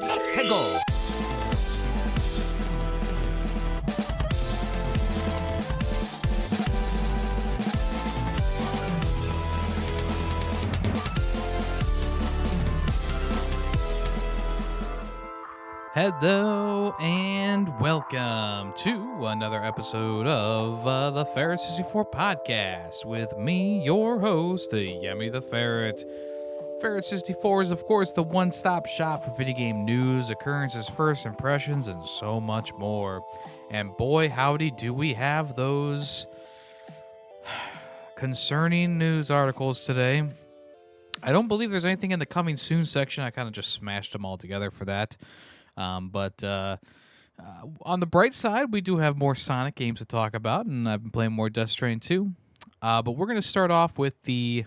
Kegel. Hello and welcome to another episode of the Ferret 64 podcast with me, your host, Yemmy the Ferret. Ferret 64 is, of course, the one-stop shop for video game news, occurrences, first impressions, and so much more. And boy, howdy, do we have those concerning news articles today. I don't believe there's anything in the coming soon section. I kind of just smashed them all together for that. But on the bright side, we do have more Sonic games to talk about, and I've been playing more Death Stranding 2. But we're going to start off with the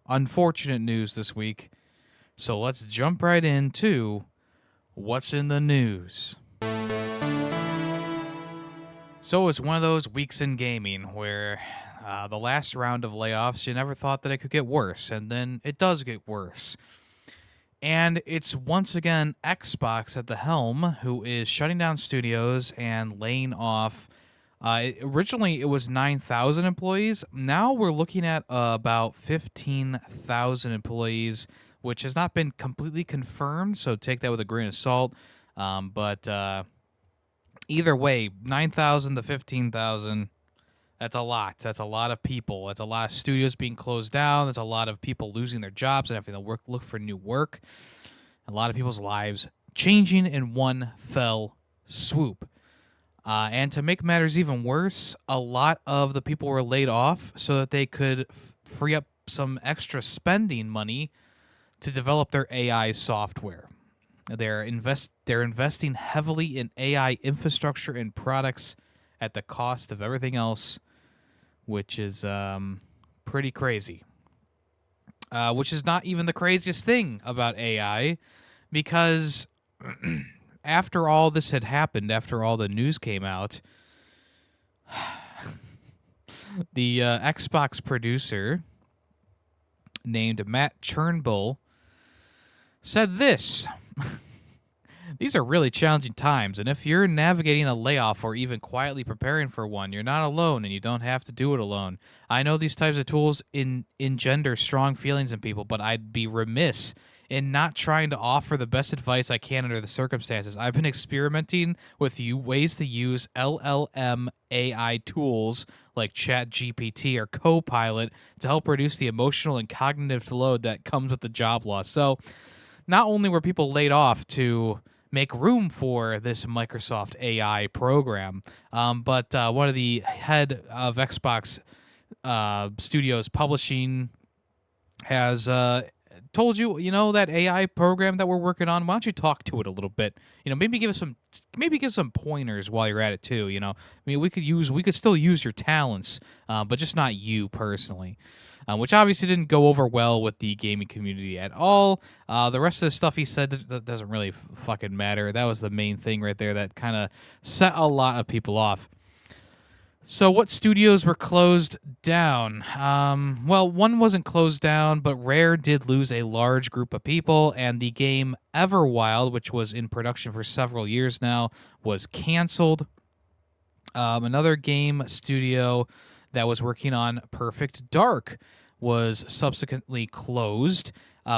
unfortunate news this week. So let's jump right into what's in the news. So it's one of those weeks in gaming where the last round of layoffs, you never thought that it could get worse, and then it does get worse. And it's once again Xbox at the helm, who is shutting down studios and laying off. Originally, it was 9,000 employees. Now we're looking at about 15,000 employees, which has not been completely confirmed, so take that with a grain of salt. But either way, 9,000 to 15,000, that's a lot. That's a lot of people. That's a lot of studios being closed down. That's a lot of people losing their jobs and having to look for new work. A lot of people's lives changing in one fell swoop. And to make matters even worse, a lot of the people were laid off so that they could free up some extra spending money to develop their AI software. They're investing heavily in AI infrastructure and products at the cost of everything else, which is pretty crazy. Which is not even the craziest thing about AI, because after all this had happened, after all the news came out, the Xbox producer named Matt Turnbull said this. These are really challenging times, and if you're navigating a layoff or even quietly preparing for one, you're not alone, and you don't have to do it alone. I know these types of tools engender strong feelings in people, but I'd be remiss in not trying to offer the best advice I can under the circumstances. I've been experimenting with ways to use LLM AI tools like ChatGPT or Copilot to help reduce the emotional and cognitive load that comes with the job loss. So not only were people laid off to make room for this Microsoft AI program, but one of the head of Xbox Studios Publishing has told you, that AI program that we're working on, why don't you talk to it a little bit? Maybe give some pointers while you're at it too. We could still use your talents, but just not you personally. Which obviously didn't go over well with the gaming community at all. The rest of the stuff he said that doesn't really fucking matter. That was the main thing right there that kind of set a lot of people off. So what studios were closed down? Well, one wasn't closed down, but Rare did lose a large group of people, and the game Everwild, which was in production for several years now, was canceled. Another game studio that was working on Perfect Dark was subsequently closed,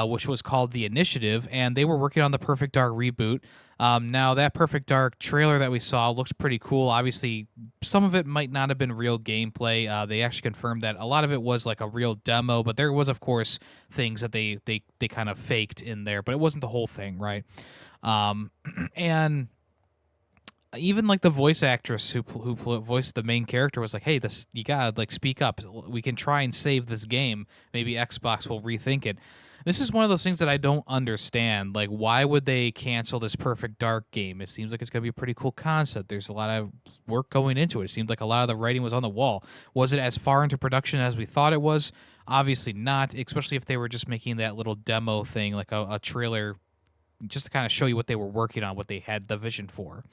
which was called The Initiative, and they were working on the Perfect Dark reboot. Now, that Perfect Dark trailer that we saw looks pretty cool. Obviously, some of it might not have been real gameplay. They actually confirmed that a lot of it was like a real demo, but there was, of course, things that they kind of faked in there, but it wasn't the whole thing, right? And even like the voice actress who voiced the main character was like, "Hey, you gotta speak up. We can try and save this game. Maybe Xbox will rethink it." This is one of those things that I don't understand. Like, why would they cancel this Perfect Dark game? It seems like it's gonna be a pretty cool concept. There's a lot of work going into it. It seemed like a lot of the writing was on the wall. Was it as far into production as we thought it was? Obviously not. Especially if they were just making that little demo thing, like a trailer, just to kind of show you what they were working on, what they had the vision for.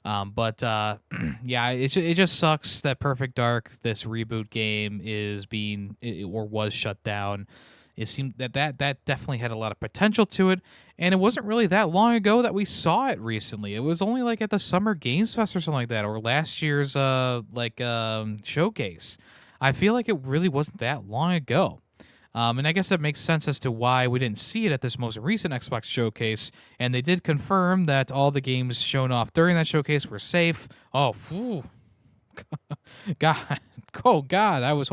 But yeah, it just sucks that Perfect Dark, this reboot game, is was shut down. It seemed that definitely had a lot of potential to it, and it wasn't really that long ago that we saw it recently. It was only like at the Summer Games Fest or something like that, or last year's showcase. I feel like it really wasn't that long ago. And I guess that makes sense as to why we didn't see it at this most recent Xbox showcase. And they did confirm that all the games shown off during that showcase were safe. Oh, phew. God, oh God! I was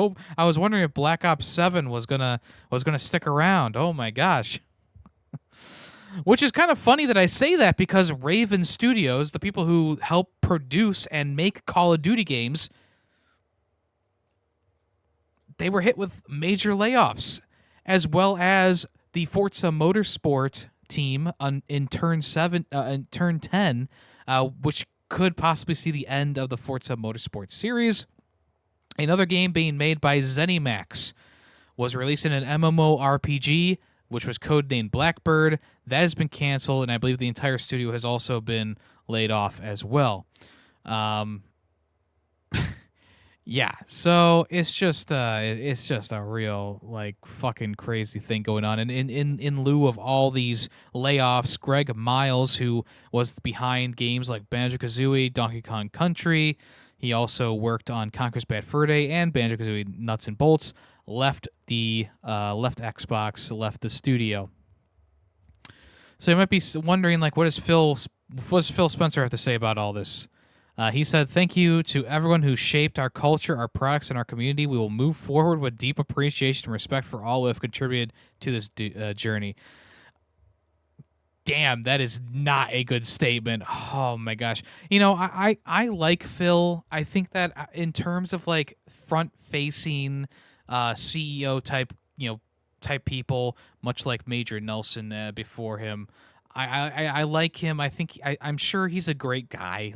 wondering if Black Ops 7 was gonna stick around. Oh my gosh! Which is kind of funny that I say that because Raven Studios, the people who help produce and make Call of Duty games, they were hit with major layoffs, as well as the Forza Motorsport team in Turn 10, which could possibly see the end of the Forza Motorsport series. Another game being made by ZeniMax was releasing an MMORPG, which was codenamed Blackbird. That has been canceled, and I believe the entire studio has also been laid off as well. Yeah, so it's just a real like fucking crazy thing going on. And in lieu of all these layoffs, Greg Miles, who was behind games like Banjo-Kazooie, Donkey Kong Country, he also worked on Conker's Bad Fur Day and Banjo-Kazooie Nuts and Bolts, left Xbox, left the studio. So you might be wondering, like, what does Phil Spencer have to say about all this? He said, "Thank you to everyone who shaped our culture, our products, and our community. We will move forward with deep appreciation and respect for all who have contributed to this journey." Damn, that is not a good statement. Oh my gosh. You know, I like Phil. I think that in terms of like front-facing CEO type people, much like Major Nelson before him, I like him. I'm sure he's a great guy.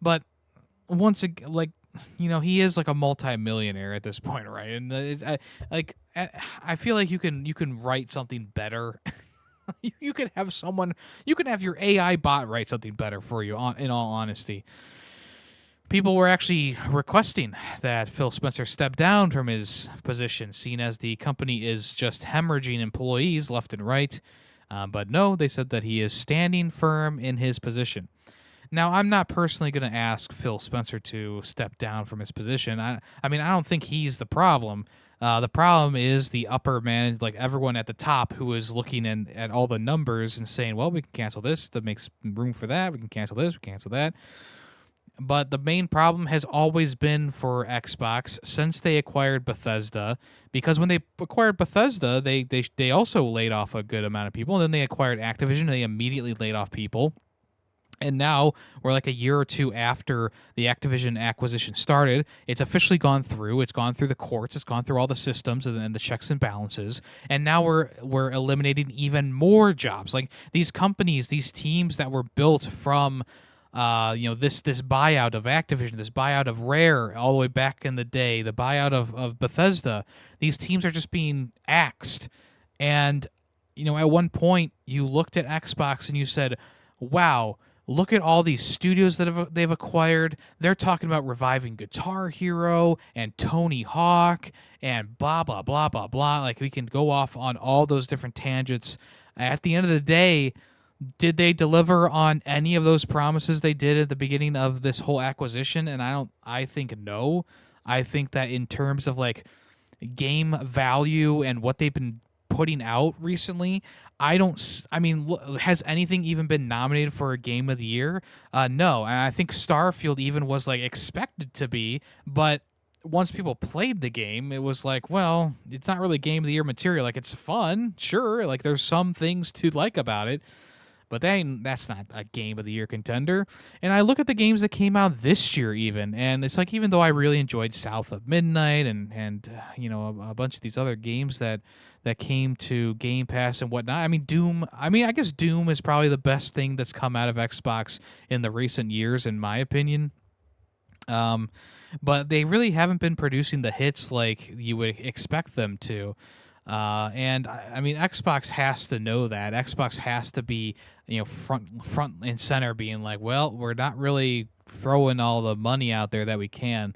But once again, like, you know, he is like a multi-millionaire at this point, right? And I feel like you can write something better. You can have your AI bot write something better for you. In all honesty, people were actually requesting that Phil Spencer step down from his position, seen as the company is just hemorrhaging employees left and right. But no, they said that he is standing firm in his position. Now, I'm not personally going to ask Phil Spencer to step down from his position. I mean, I don't think he's the problem. The problem is the upper management, like everyone at the top who is looking at all the numbers and saying, well, we can cancel this. That makes room for that. We can cancel this. We can cancel that. But the main problem has always been for Xbox since they acquired Bethesda, because when they acquired Bethesda, they also laid off a good amount of people, and then they acquired Activision, and they immediately laid off people. And now we're like a year or two after the Activision acquisition started. It's officially gone through. It's gone through the courts. It's gone through all the systems and then the checks and balances. And now we're eliminating even more jobs. Like these companies, these teams that were built from this buyout of Activision, this buyout of Rare all the way back in the day, the buyout of Bethesda, these teams are just being axed. And, you know, at one point you looked at Xbox and you said, wow, look at all these studios that they've acquired. They're talking about reviving Guitar Hero and Tony Hawk and blah, blah, blah, blah, blah. Like, we can go off on all those different tangents. At the end of the day, did they deliver on any of those promises they did at the beginning of this whole acquisition? And I think no. I think that in terms of like game value and what they've been putting out recently, has anything even been nominated for a Game of the Year? No. And I think Starfield even was like expected to be, but once people played the game, it was like, well, it's not really Game of the Year material. Like, it's fun, sure. Like, there's some things to like about it, but that's not a Game of the Year contender. And I look at the games that came out this year even, and it's like, even though I really enjoyed South of Midnight and a bunch of these other games that came to Game Pass and whatnot. I guess Doom is probably the best thing that's come out of Xbox in the recent years, in my opinion. But they really haven't been producing the hits like you would expect them to. And I mean, Xbox has to know that. Xbox has to be, front and center, being like, well, we're not really throwing all the money out there that we can.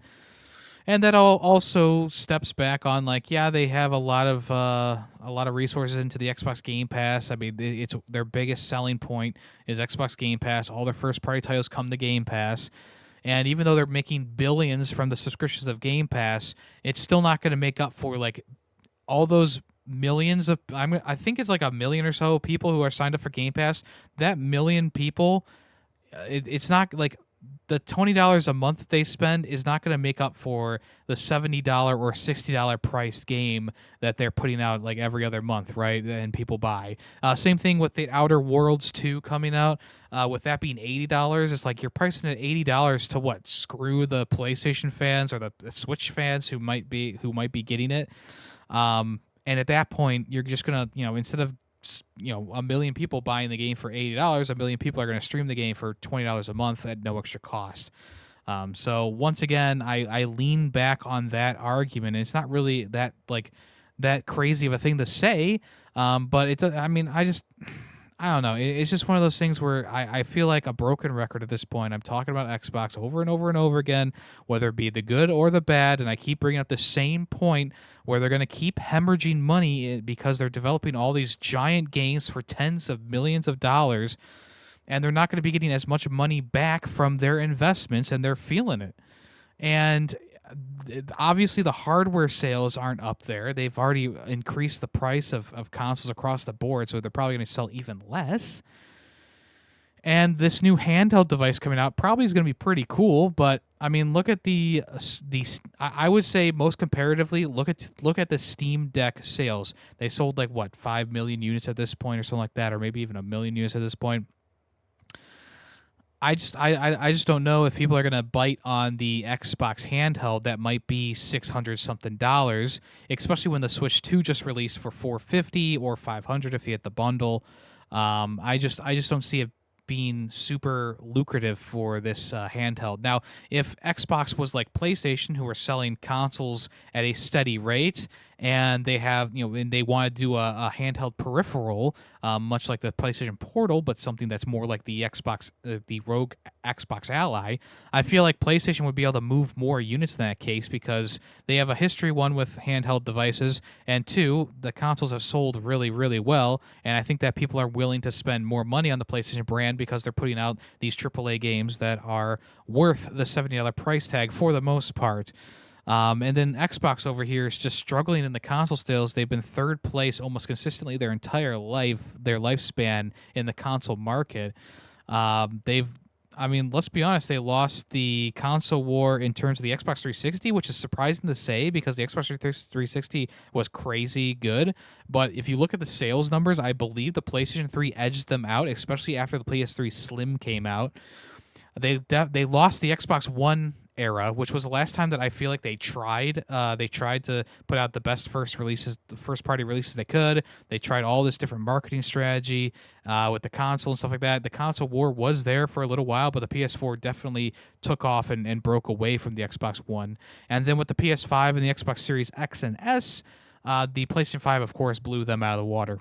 And that all also steps back on like, yeah, they have a lot of resources into the Xbox Game Pass. I mean, it's their biggest selling point is Xbox Game Pass. All their first party titles come to Game Pass. And even though they're making billions from the subscriptions of Game Pass, it's still not going to make up for like all those millions of I think it's like a million or so people who are signed up for Game Pass. That million people, it's not like the $20 a month they spend is not going to make up for the $70 or $60 priced game that they're putting out like every other month, right? And people buy. Same thing with the Outer Worlds 2 coming out. With that being $80, it's like you're pricing it $80 to what? Screw the PlayStation fans or the Switch fans who might be getting it. And at that point, you're just gonna, instead of a million people buying the game for $80, a million people are going to stream the game for $20 a month at no extra cost. So once again, I lean back on that argument. And it's not really that crazy of a thing to say, but it does. I mean, I don't know. It's just one of those things where I feel like a broken record at this point. I'm talking about Xbox over and over and over again, whether it be the good or the bad, and I keep bringing up the same point where they're going to keep hemorrhaging money because they're developing all these giant games for tens of millions of dollars, and they're not going to be getting as much money back from their investments, and they're feeling it. And obviously the hardware sales aren't up there. They've already increased the price of consoles across the board, so they're probably going to sell even less. And this new handheld device coming out probably is going to be pretty cool, but I mean, look at the I would say most comparatively, look at the Steam Deck sales. They sold like what, 5 million units at this point or something like that, or maybe even 1 million units at this point. I just don't know if people are gonna bite on the Xbox handheld that might be $600 something, especially when the Switch 2 just released for $450 or $500 if you hit the bundle. I just don't see it being super lucrative for this handheld. Now, if Xbox was like PlayStation, who are selling consoles at a steady rate, and they have, and they want to do a handheld peripheral, much like the PlayStation Portal, but something that's more like the Xbox, the Rogue Xbox Ally, I feel like PlayStation would be able to move more units in that case because they have a history, one, with handheld devices, and two, the consoles have sold really, really well, and I think that people are willing to spend more money on the PlayStation brand because they're putting out these AAA games that are worth the $70 price tag for the most part. And then Xbox over here is just struggling in the console sales. They've been third place almost consistently their entire lifespan in the console market. Let's be honest, they lost the console war in terms of the Xbox 360, which is surprising to say because the Xbox 360 was crazy good. But if you look at the sales numbers, I believe the PlayStation 3 edged them out, especially after the PS3 Slim came out. They lost the Xbox One era, which was the last time that I feel like they tried. They tried to put out the best first party releases they could. They tried all this different marketing strategy with the console and stuff like that. The console war was there for a little while, but the PS4 definitely took off and broke away from the Xbox One. And then with the PS5 and the Xbox Series X and S, the PlayStation 5, of course, blew them out of the water.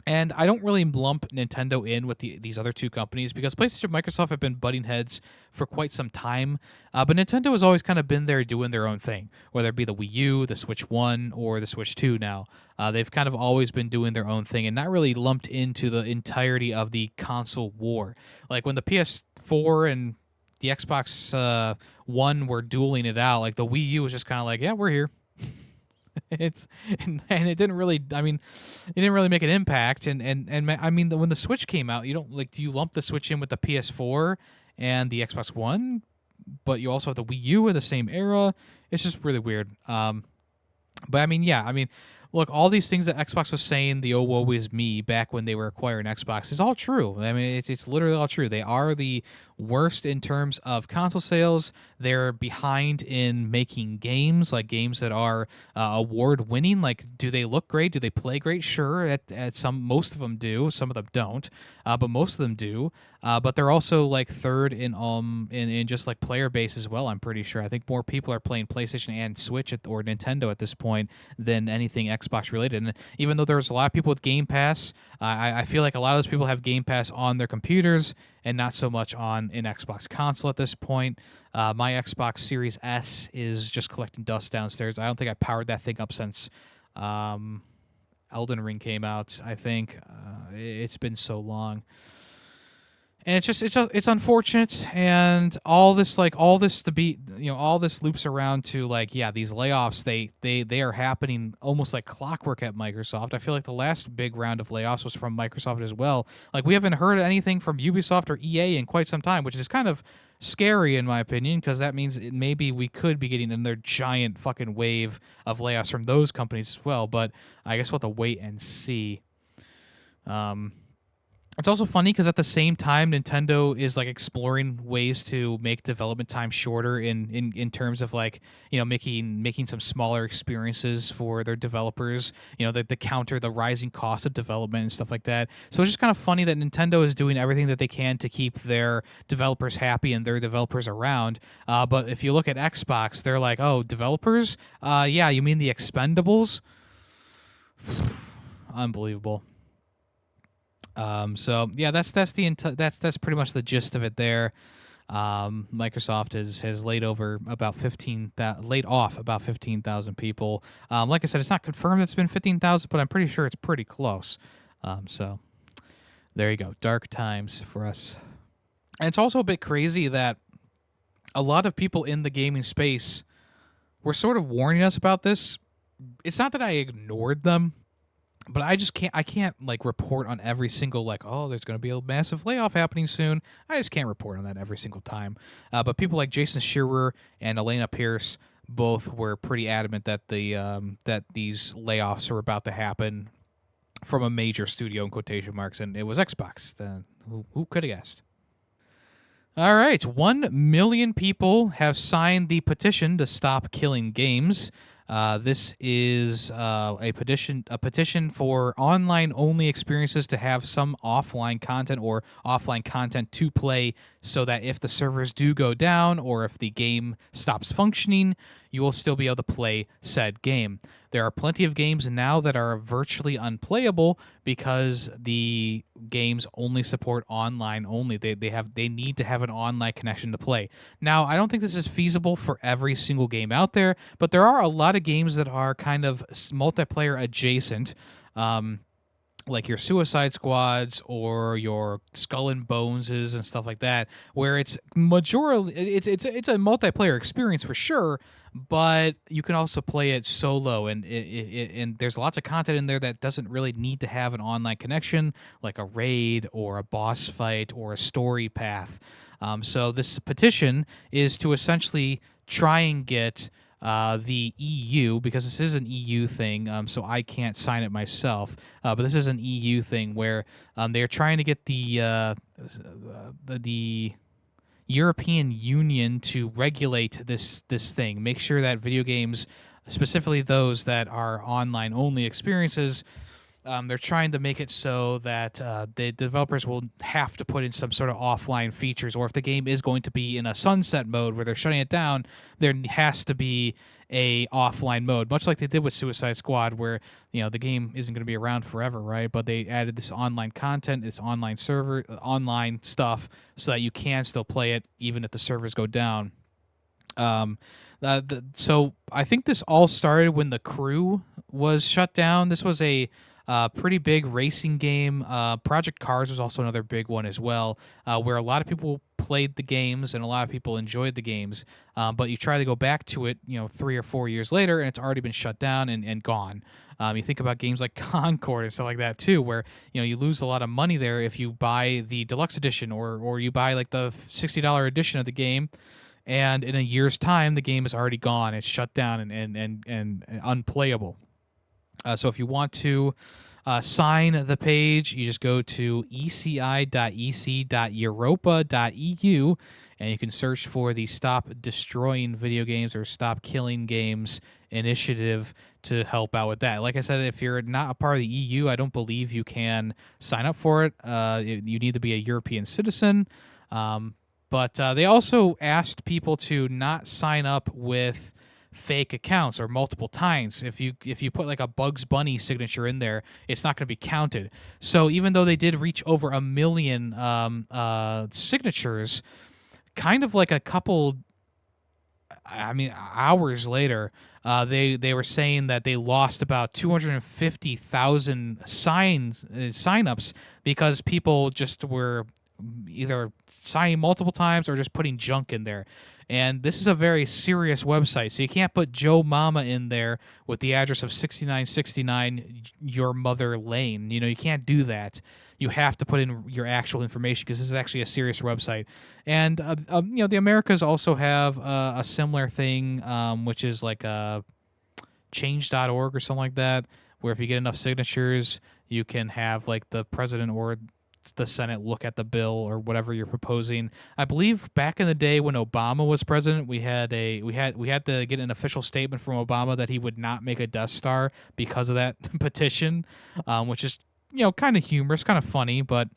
And I don't really lump Nintendo in with these other two companies because PlayStation and Microsoft have been butting heads for quite some time. But Nintendo has always kind of been there doing their own thing, whether it be the Wii U, the Switch 1, or the Switch 2 now. They've kind of always been doing their own thing and not really lumped into the entirety of the console war. Like when the PS4 and the Xbox One were dueling it out, like the Wii U was just kind of like, yeah, we're here. And it didn't really, it didn't really make an impact. And when the Switch came out, you don't do you lump the Switch in with the PS4 and the Xbox One, but you also have the Wii U in the same era? It's just really weird. Look, all these things that Xbox was saying, the "oh woe is me" back when they were acquiring Xbox, is all true. I mean, it's literally all true. They are the worst in terms of console sales. They're behind in making games, like games that are award-winning. Like, do they look great? Do they play great? Sure, most of them do. Some of them don't, but most of them do. but they're also like third in just like player base as well. I'm pretty sure. I think more people are playing PlayStation and Switch or Nintendo at this point than anything Xbox related. And even though there's a lot of people with Game Pass, I feel like a lot of those people have Game Pass on their computers and not so much on an Xbox console at this point. My Xbox Series S is just collecting dust downstairs. I don't think I powered that thing up since Elden Ring came out. I think it's been so long. And it's unfortunate, and all this to be, all this loops around to like, yeah, these layoffs, they are happening almost like clockwork at Microsoft. I feel like the last big round of layoffs was from Microsoft as well. Like, we haven't heard anything from Ubisoft or EA in quite some time, which is kind of scary in my opinion, because that means maybe we could be getting another giant fucking wave of layoffs from those companies as well. But I guess we'll have to wait and see. It's also funny because at the same time, Nintendo is like exploring ways to make development time shorter in terms of like, making some smaller experiences for their developers, the counter the rising cost of development and stuff like that. So it's just kind of funny that Nintendo is doing everything that they can to keep their developers happy and their developers around. But if you look at Xbox, they're like, oh, developers? Yeah, you mean the Expendables? Unbelievable. So yeah, that's pretty much the gist of it there. Microsoft has laid off about 15,000 people. Like I said, it's not confirmed it's been 15,000, but I'm pretty sure it's pretty close. So there you go, dark times for us. And it's also a bit crazy that a lot of people in the gaming space were sort of warning us about this. It's not that I ignored them, but I can't like report on every single like, oh, there's going to be a massive layoff happening soon. I just can't report on that every single time. But people like Jason Shearer and Elena Pierce both were pretty adamant that that these layoffs are about to happen from a major studio in quotation marks, and it was Xbox. Who could have guessed? All right, 1 million people have signed the petition to stop killing games. This is a petition for online-only experiences to have some offline content or offline content to play, so that if the servers do go down or if the game stops functioning, you will still be able to play said game. There are plenty of games now that are virtually unplayable because the games only support online only. They need to have an online connection to play. Now, I don't think this is feasible for every single game out there, but there are a lot of games that are kind of multiplayer adjacent. Like your Suicide Squads or your Skull and Boneses and stuff like that, where it's a multiplayer experience for sure, but you can also play it solo, and and there's lots of content in there that doesn't really need to have an online connection, like a raid or a boss fight or a story path. So this petition is to essentially try and get the EU, because this is an EU thing, so I can't sign it myself, but this is an EU thing where they're trying to get the European Union to regulate this thing, make sure that video games, specifically those that are online only experiences, they're trying to make it so that the developers will have to put in some sort of offline features, or if the game is going to be in a sunset mode where they're shutting it down, there has to be a offline mode, much like they did with Suicide Squad, where the game isn't going to be around forever, right? But they added this online content, this online server, online stuff, so that you can still play it even if the servers go down. So I think this all started when The Crew was shut down. This was a pretty big racing game. Project Cars was also another big one as well, where a lot of people played the games and a lot of people enjoyed the games, but you try to go back to it 3 or 4 years later and it's already been shut down and gone. You think about games like Concord and stuff like that too, where you lose a lot of money there if you buy the deluxe edition or you buy like the $60 edition of the game, and in a year's time the game is already gone, it's shut down and unplayable. So if you want to sign the page, you just go to eci.ec.europa.eu, and you can search for the Stop Destroying Video Games or Stop Killing Games initiative to help out with that. Like I said, if you're not a part of the EU, I don't believe you can sign up for it. You need to be a European citizen. But they also asked people to not sign up with fake accounts or multiple times. If you put like a Bugs Bunny signature in there, it's not going to be counted. So even though they did reach over 1 million signatures, kind of like a couple, hours later, they were saying that they lost about 250,000 sign-ups because people just were either signing multiple times or just putting junk in there. And this is a very serious website, so you can't put Joe Mama in there with the address of 6969 Your Mother Lane. You can't do that. You have to put in your actual information because this is actually a serious website. And the Americas also have a similar thing, which is like change.org or something like that, where if you get enough signatures, you can have like the president or the Senate look at the bill or whatever you're proposing. I believe back in the day when Obama was president, we had to get an official statement from Obama that he would not make a Death Star because of that petition, which is kind of humorous, kind of funny, but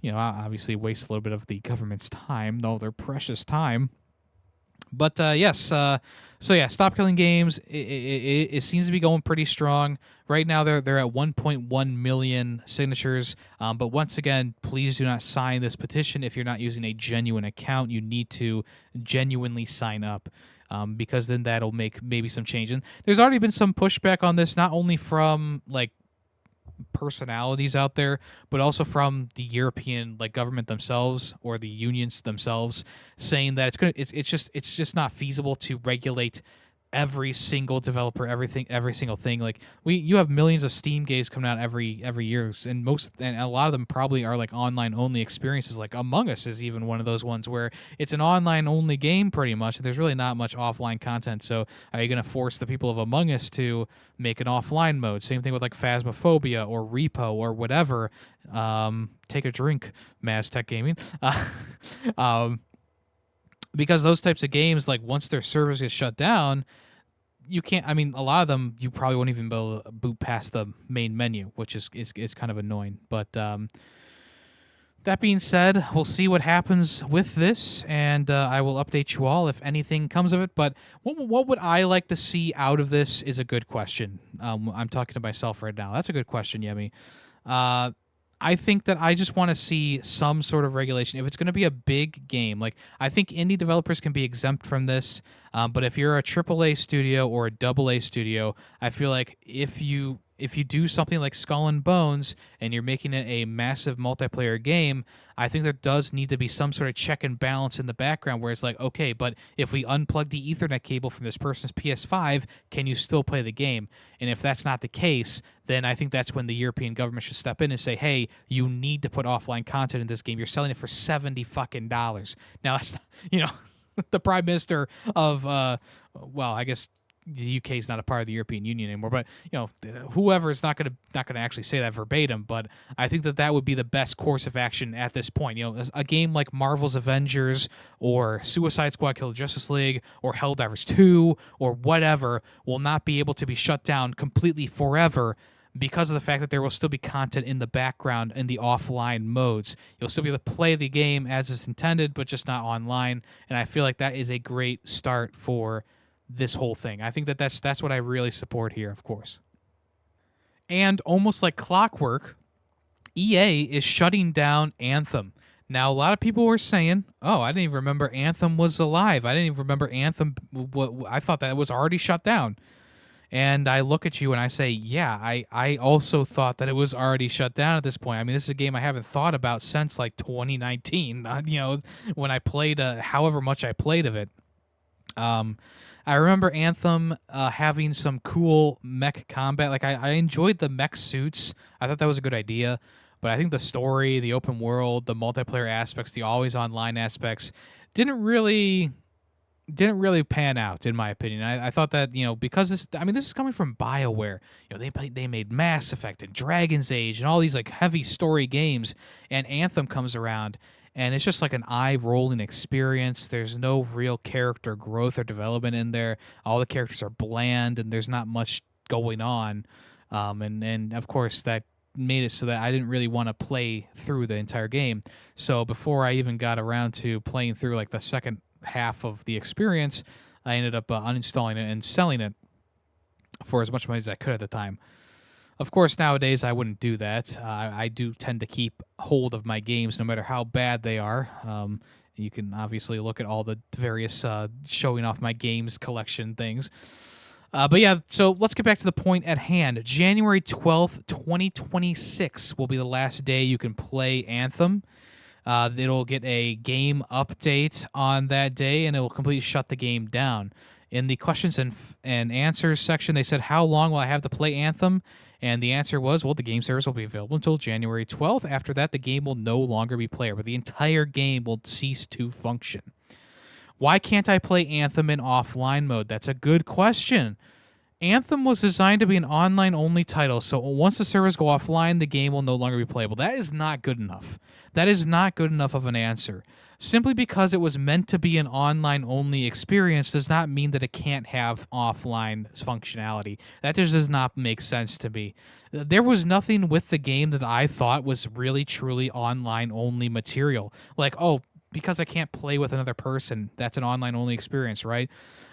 obviously wastes a little bit of the government's time, though their precious time. But yes, so yeah, Stop Killing Games. It seems to be going pretty strong right now. They're at 1.1 million signatures. But once again, please do not sign this petition if you're not using a genuine account. You need to genuinely sign up, because then that'll make maybe some change. And there's already been some pushback on this, not only from like personalities out there, but also from the European government themselves or the unions themselves, saying that it's just not feasible to regulate every single developer, every single thing. Like you have millions of Steam games coming out every year, and a lot of them probably are like online only experiences. Like Among Us is even one of those ones where it's an online only game pretty much. There's really not much offline content. So are you going to force the people of Among Us to make an offline mode? Same thing with like Phasmophobia or Repo or whatever. Take a drink, Maztec Gaming. Because those types of games, like once their servers get shut down, you can't. I mean, a lot of them you probably won't even be able to boot past the main menu, which is kind of annoying. But that being said, we'll see what happens with this, and I will update you all if anything comes of it. But what would I like to see out of this is a good question. I'm talking to myself right now. That's a good question, Yemmy. I think that I just want to see some sort of regulation. If it's going to be a big game, like I think indie developers can be exempt from this, but if you're a AAA studio or a AA studio, I feel like if you do something like Skull and Bones and you're making it a massive multiplayer game, I think there does need to be some sort of check and balance in the background where it's like, okay, but if we unplug the Ethernet cable from this person's PS5, can you still play the game? And if that's not the case, then I think that's when the European government should step in and say, hey, you need to put offline content in this game. You're selling it for $70 fucking. Now, that's not, the Prime Minister of, I guess the UK is not a part of the European Union anymore, but whoever is not going to actually say that verbatim. But I think that would be the best course of action at this point. A game like Marvel's Avengers or Suicide Squad: Kill the Justice League or Helldivers 2 or whatever will not be able to be shut down completely forever because of the fact that there will still be content in the background in the offline modes. You'll still be able to play the game as it's intended, but just not online. And I feel like that is a great start for this whole thing. I think that's what I really support here, of course. And almost like clockwork, EA is shutting down Anthem. Now, a lot of people were saying, oh, I didn't even remember Anthem was alive. I didn't even remember Anthem. I thought that it was already shut down. And I look at you and I say, yeah, I also thought that it was already shut down at this point. I mean, this is a game I haven't thought about since like 2019, when I played however much I played of it. I remember Anthem having some cool mech combat. Like I enjoyed the mech suits. I thought that was a good idea. But I think the story, the open world, the multiplayer aspects, the always online aspects didn't really pan out, in my opinion. I thought that, because this is coming from BioWare. They made Mass Effect and Dragon's Age and all these like heavy story games, and Anthem comes around and it's just like an eye-rolling experience. There's no real character growth or development in there. All the characters are bland, and there's not much going on. And of course, that made it so that I didn't really want to play through the entire game. So before I even got around to playing through like the second half of the experience, I ended up uninstalling it and selling it for as much money as I could at the time. Of course, nowadays I wouldn't do that. I do tend to keep hold of my games no matter how bad they are. You can obviously look at all the various showing off my games collection things. But yeah, so let's get back to the point at hand. January 12th, 2026 will be the last day you can play Anthem. It'll get a game update on that day, and it will completely shut the game down. In the questions and answers section, they said, how long will I have to play Anthem? And the answer was, well, the game service will be available until January 12th. After that, the game will no longer be playable. The entire game will cease to function. Why can't I play Anthem in offline mode? That's a good question. Anthem was designed to be an online-only title, so once the servers go offline, the game will no longer be playable. That is not good enough. That is not good enough of an answer. Simply because it was meant to be an online-only experience does not mean that it can't have offline functionality. That just does not make sense to me. There was nothing with the game that I thought was really, truly online-only material. Like, oh, because I can't play with another person, that's an online-only experience, right?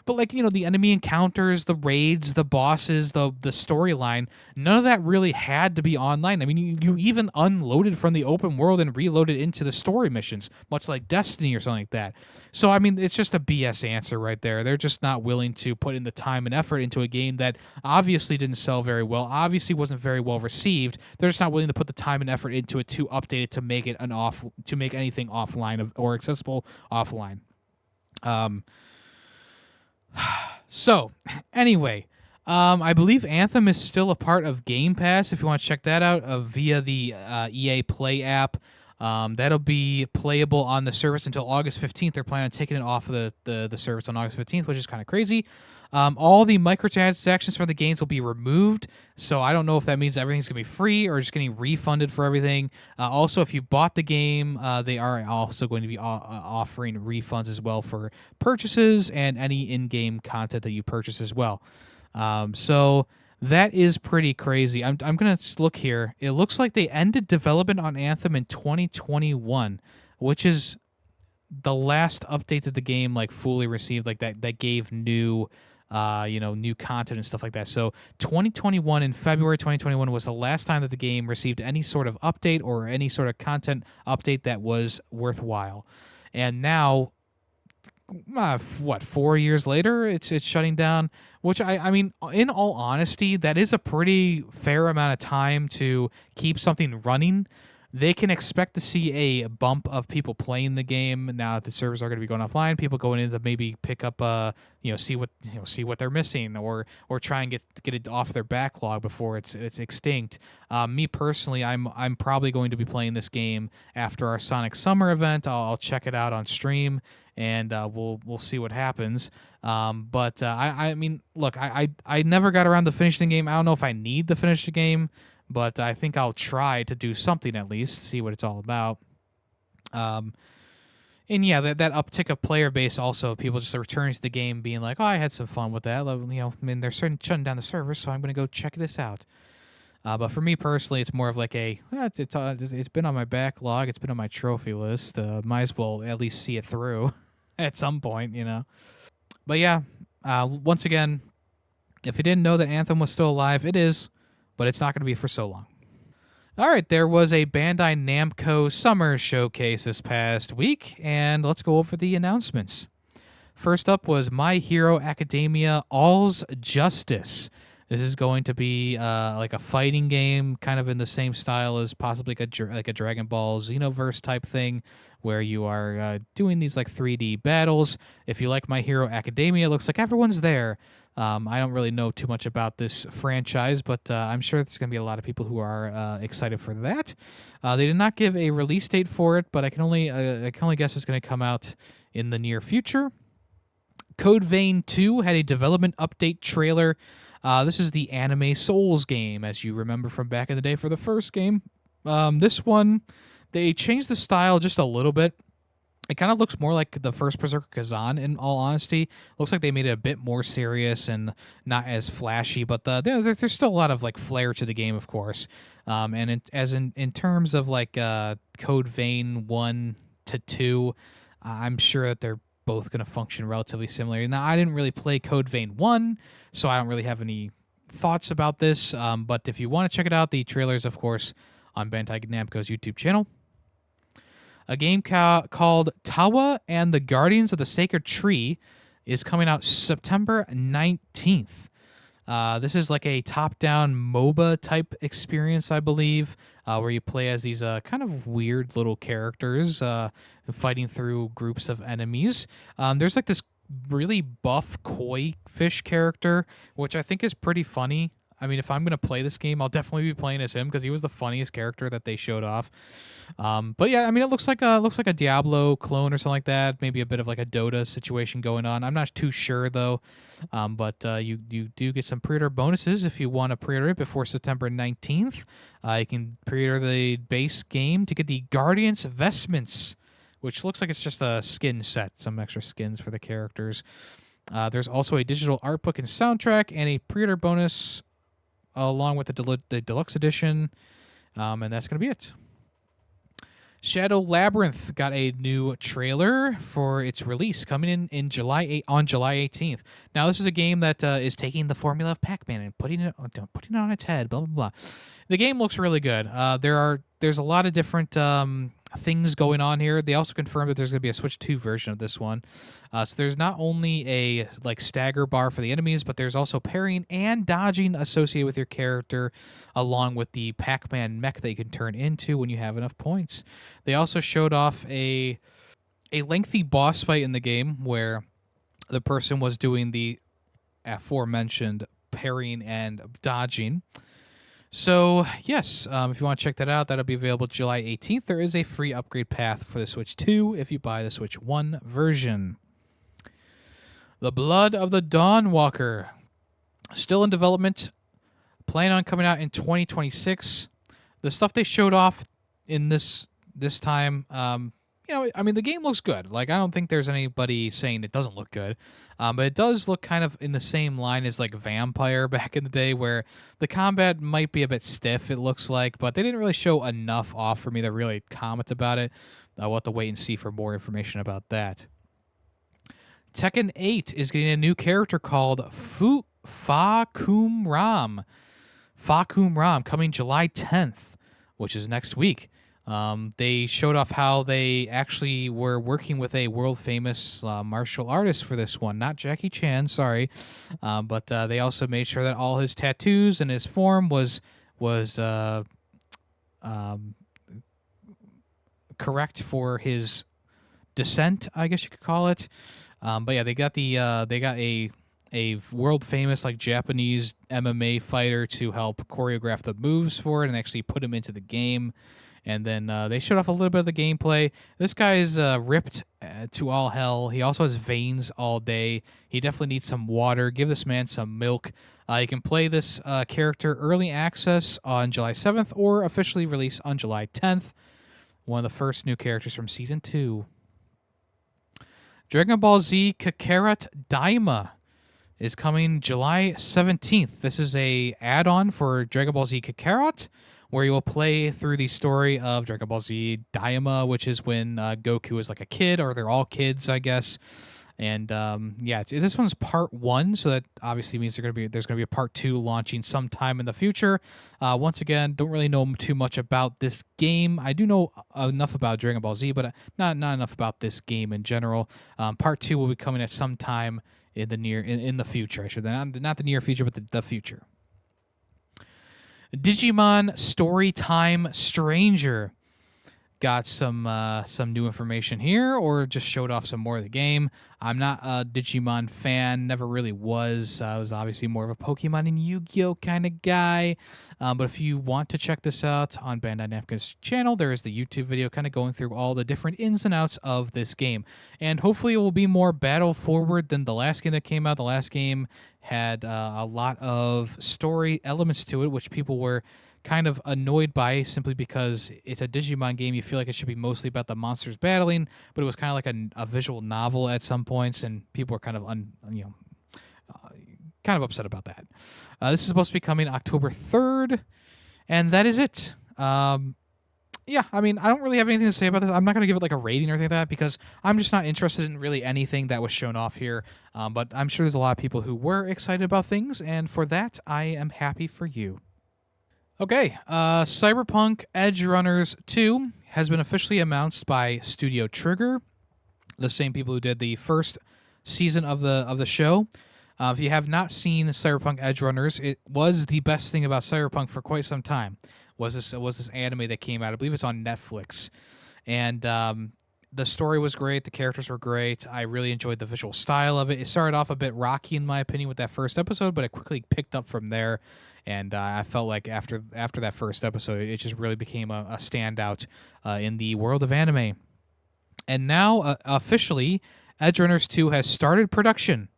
But, like, you know, the enemy encounters, the raids, the bosses, the storyline, none of that really had to be online. I mean, you even unloaded from the open world and reloaded into the story missions, much like Destiny or something like that. So, I mean, it's just a BS answer right there. They're just not willing to put in the time and effort into a game that obviously didn't sell very well, obviously wasn't very well received. They're just not willing to put the time and effort into it to update it to make it to make anything offline or accessible offline. So, anyway, I believe Anthem is still a part of Game Pass. If you want to check that out via the EA Play app, that'll be playable on the service until August 15th. They're planning on taking it off of the service on August 15th, which is kind of crazy. All the microtransactions from the games will be removed, so I don't know if that means everything's going to be free or just getting refunded for everything. Also, if you bought the game, they are also going to be offering refunds as well for purchases and any in-game content that you purchase as well. So that is pretty crazy. I'm going to look here. It looks like they ended development on Anthem in 2021, which is the last update that the game like fully received, like that gave new new content and stuff like that. So 2021, in February 2021, was the last time that the game received any sort of update or any sort of content update that was worthwhile. And now, 4 years later, it's shutting down, which I mean, in all honesty, that is a pretty fair amount of time to keep something running. They can expect to see a bump of people playing the game now that the servers are going to be going offline. People going in to maybe pick up, see what they're missing, or try and get it off their backlog before it's extinct. Me personally, I'm probably going to be playing this game after our Sonic Summer event. I'll check it out on stream, and we'll see what happens. But I mean, look, I never got around to finishing the game. I don't know if I need to finish the game, but I think I'll try to do something at least, see what it's all about. And yeah, that uptick of player base also, people just returning to the game being like, oh, I had some fun with that. I mean, they're shutting down the server, so I'm going to go check this out. But for me personally, it's more of like it's been on my backlog, it's been on my trophy list. Might as well at least see it through at some point, you know. But yeah, once again, if you didn't know that Anthem was still alive, it is, but it's not going to be for so long. All right, there was a Bandai Namco summer showcase this past week, and let's go over the announcements. First up was My Hero Academia All's Justice. This is going to be like a fighting game, kind of in the same style as possibly like a Dragon Ball Xenoverse type thing, where you are doing these like 3D battles. If you like My Hero Academia, it looks like everyone's there. I don't really know too much about this franchise, but I'm sure there's going to be a lot of people who are excited for that. They did not give a release date for it, but I can only guess it's going to come out in the near future. Code Vein 2 had a development update trailer. This is the anime Souls game, as you remember from back in the day for the first game. This one, They changed the style just a little bit. It kind of looks more like the first Berserker Kazan, in all honesty. Looks like they made it a bit more serious and not as flashy, but there's still a lot of like flair to the game, of course. And in terms of like Code Vein 1 to 2, I'm sure that they're both going to function relatively similarly. Now, I didn't really play Code Vein 1, so I don't really have any thoughts about this. But if you want to check it out, the trailers, of course, on Bandai Namco's YouTube channel. A game called Tawa and the Guardians of the Sacred Tree is coming out September 19th. This is like a top-down MOBA type experience, I believe, where you play as these kind of weird little characters fighting through groups of enemies. There's like this really buff koi fish character, which I think is pretty funny. I mean, if I'm going to play this game, I'll definitely be playing as him because he was the funniest character that they showed off. But yeah, I mean, it looks like a Diablo clone or something like that. Maybe a bit of like a Dota situation going on. I'm not too sure though. But you do get some pre-order bonuses if you want to pre-order it before September 19th. You can pre-order the base game to get the Guardians Vestments, which looks like it's just a skin set, some extra skins for the characters. There's also a digital art book and soundtrack and a pre-order bonus along with the deluxe edition, and that's going to be it. Shadow Labyrinth got a new trailer for its release coming in July on July 18th. Now, this is a game that is taking the formula of Pac-Man and putting it on its head, blah, blah, blah. The game looks really good. There's a lot of different things going on here. They also confirmed that there's going to be a Switch 2 version of this one. So there's not only a like stagger bar for the enemies, but there's also parrying and dodging associated with your character, along with the Pac-Man mech that you can turn into when you have enough points. They also showed off a lengthy boss fight in the game where the person was doing the aforementioned parrying and dodging. So, yes, if you want to check that out, that'll be available July 18th. There is a free upgrade path for the Switch 2 if you buy the Switch 1 version. The Blood of the Dawnwalker, still in development, planning on coming out in 2026. The stuff they showed off in this time, I mean, the game looks good. Like, I don't think there's anybody saying it doesn't look good. But it does look kind of in the same line as, like, Vampire back in the day, where the combat might be a bit stiff, it looks like, but they didn't really show enough off for me to really comment about it. We'll have to wait and see for more information about that. Tekken 8 is getting a new character called Fakum Ram. Fakum Ram, coming July 10th, which is next week. They showed off how they actually were working with a world-famous martial artist for this one. Not Jackie Chan, sorry. But they also made sure that all his tattoos and his form was correct for his descent, I guess you could call it. But yeah, they got a world-famous like Japanese MMA fighter to help choreograph the moves for it and actually put him into the game. And then they showed off a little bit of the gameplay. This guy is ripped to all hell. He also has veins all day. He definitely needs some water. Give this man some milk. You can play this character early access on July 7th or officially release on July 10th. One of the first new characters from Season 2. Dragon Ball Z Kakarot Daima is coming July 17th. This is a add-on for Dragon Ball Z Kakarot, where you will play through the story of Dragon Ball Z Daima, which is when Goku is like a kid, or they're all kids, I guess. And yeah, this one's part 1, so that obviously means there's going to be a part 2 launching sometime in the future. Once again, don't really know too much about this game. I do know enough about Dragon Ball Z, but not enough about this game in general. Part 2 will be coming at some time in the future. I should not the near future, but the future. Digimon Storytime Stranger got some new information here, or just showed off some more of the game. I'm not a Digimon fan, never really was. I was obviously more of a Pokemon and Yu-Gi-Oh kind of guy. But if you want to check this out on Bandai Namco's channel, there is the YouTube video kind of going through all the different ins and outs of this game. And hopefully it will be more battle forward than the last game that came out. The last game had a lot of story elements to it, which people were kind of annoyed by simply because it's a Digimon game. You feel like it should be mostly about the monsters battling, but it was kind of like a visual novel at some points, and people were kind of kind of upset about that. This is supposed to be coming October 3rd, and that is it. Yeah, I mean, I don't really have anything to say about this. I'm not going to give it like a rating or anything like that because I'm just not interested in really anything that was shown off here. But I'm sure there's a lot of people who were excited about things, and for that, I am happy for you. Okay, Cyberpunk Edgerunners 2 has been officially announced by Studio Trigger, the same people who did the first season of the show. If you have not seen Cyberpunk Edgerunners, it was the best thing about Cyberpunk for quite some time. Was this anime that came out? I believe it's on Netflix, and the story was great. The characters were great. I really enjoyed the visual style of it. It started off a bit rocky in my opinion with that first episode, but it quickly picked up from there. And I felt like after that first episode, it just really became a standout in the world of anime. And now officially, Edgerunners 2 has started production,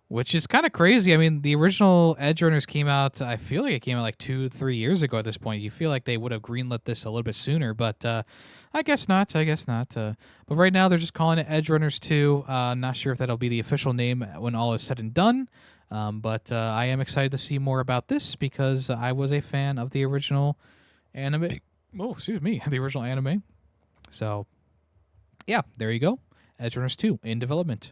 which is kind of crazy. I mean, the original Edgerunners came out, I feel like it came out like 2-3 years ago at this point. You feel like they would have greenlit this a little bit sooner, but I guess not. But right now, they're just calling it Edgerunners 2. Not sure if that'll be the official name when all is said and done, but I am excited to see more about this because I was a fan of the original anime. Oh, excuse me, the original anime. So, yeah, there you go. Edgerunners 2 in development.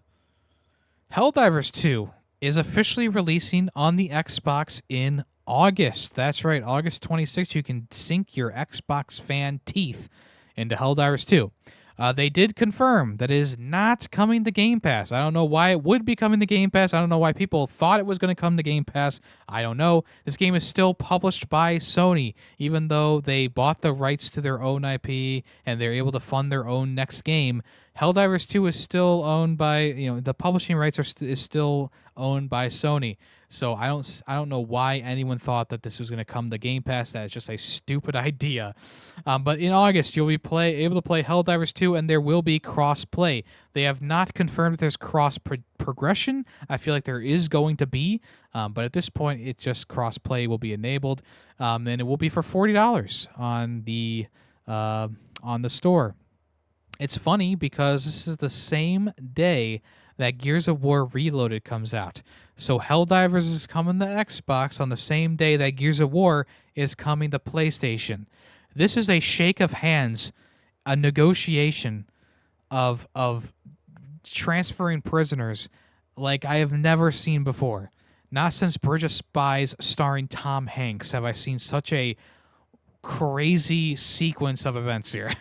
Helldivers 2 is officially releasing on the Xbox in August. That's right, August 26th. You can sink your Xbox fan teeth into Helldivers 2. They did confirm that it is not coming to Game Pass. I don't know why it would be coming to Game Pass. I don't know why people thought it was going to come to Game Pass. I don't know. This game is still published by Sony, even though they bought the rights to their own IP and they're able to fund their own next game. Helldivers 2 is still owned by, the publishing rights is still owned by Sony. So I don't know why anyone thought that this was going to come to Game Pass. That is just a stupid idea. But in August, you'll be able to play Helldivers 2, and there will be cross-play. They have not confirmed that there's cross-progression. I feel like there is going to be, but at this point, it's just cross-play will be enabled, and it will be for $40 on the store. It's funny because this is the same day that Gears of War Reloaded comes out. So Helldivers is coming to Xbox on the same day that Gears of War is coming to PlayStation. This is a shake of hands, a negotiation of transferring prisoners like I have never seen before. Not since Bridge of Spies starring Tom Hanks have I seen such a crazy sequence of events here.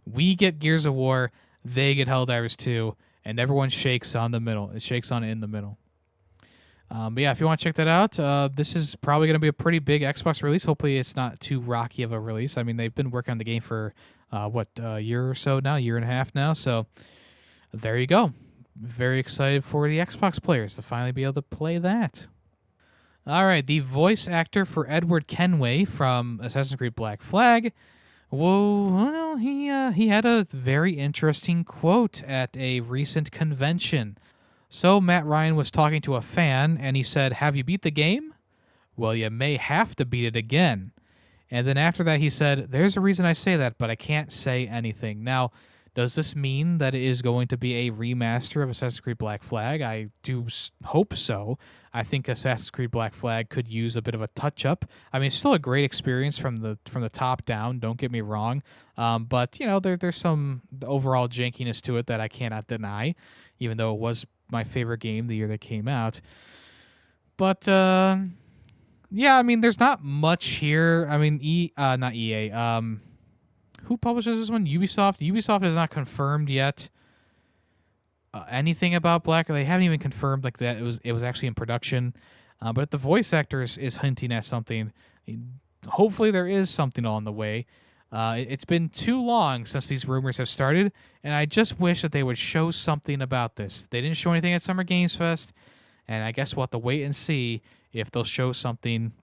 We get Gears of War, they get Helldivers 2, and everyone shakes on the middle. It shakes on it in the middle. But yeah, if you want to check that out, this is probably going to be a pretty big Xbox release. Hopefully it's not too rocky of a release. I mean, they've been working on the game for, a year or so now, year and a half now. So there you go. Very excited for the Xbox players to finally be able to play that. All right, the voice actor for Edward Kenway from Assassin's Creed Black Flag. Well, he had a very interesting quote at a recent convention. So Matt Ryan was talking to a fan, and he said, "Have you beat the game? Well, you may have to beat it again." And then after that, he said, "There's a reason I say that, but I can't say anything." Now, does this mean that it is going to be a remaster of Assassin's Creed Black Flag? I do hope so. I think Assassin's Creed Black Flag could use a bit of a touch-up. I mean, it's still a great experience from the top down, don't get me wrong. But, there's some overall jankiness to it that I cannot deny, even though it was my favorite game the year that came out. But, yeah, I mean, there's not much here. I mean, not EA. Who publishes this one? Ubisoft. Ubisoft has not confirmed yet anything about Black. They haven't even confirmed like that it was actually in production. But the voice actor is hinting at something. Hopefully there is something on the way. It's been too long since these rumors have started, and I just wish that they would show something about this. They didn't show anything at Summer Games Fest, and I guess we'll have to wait and see if they'll show something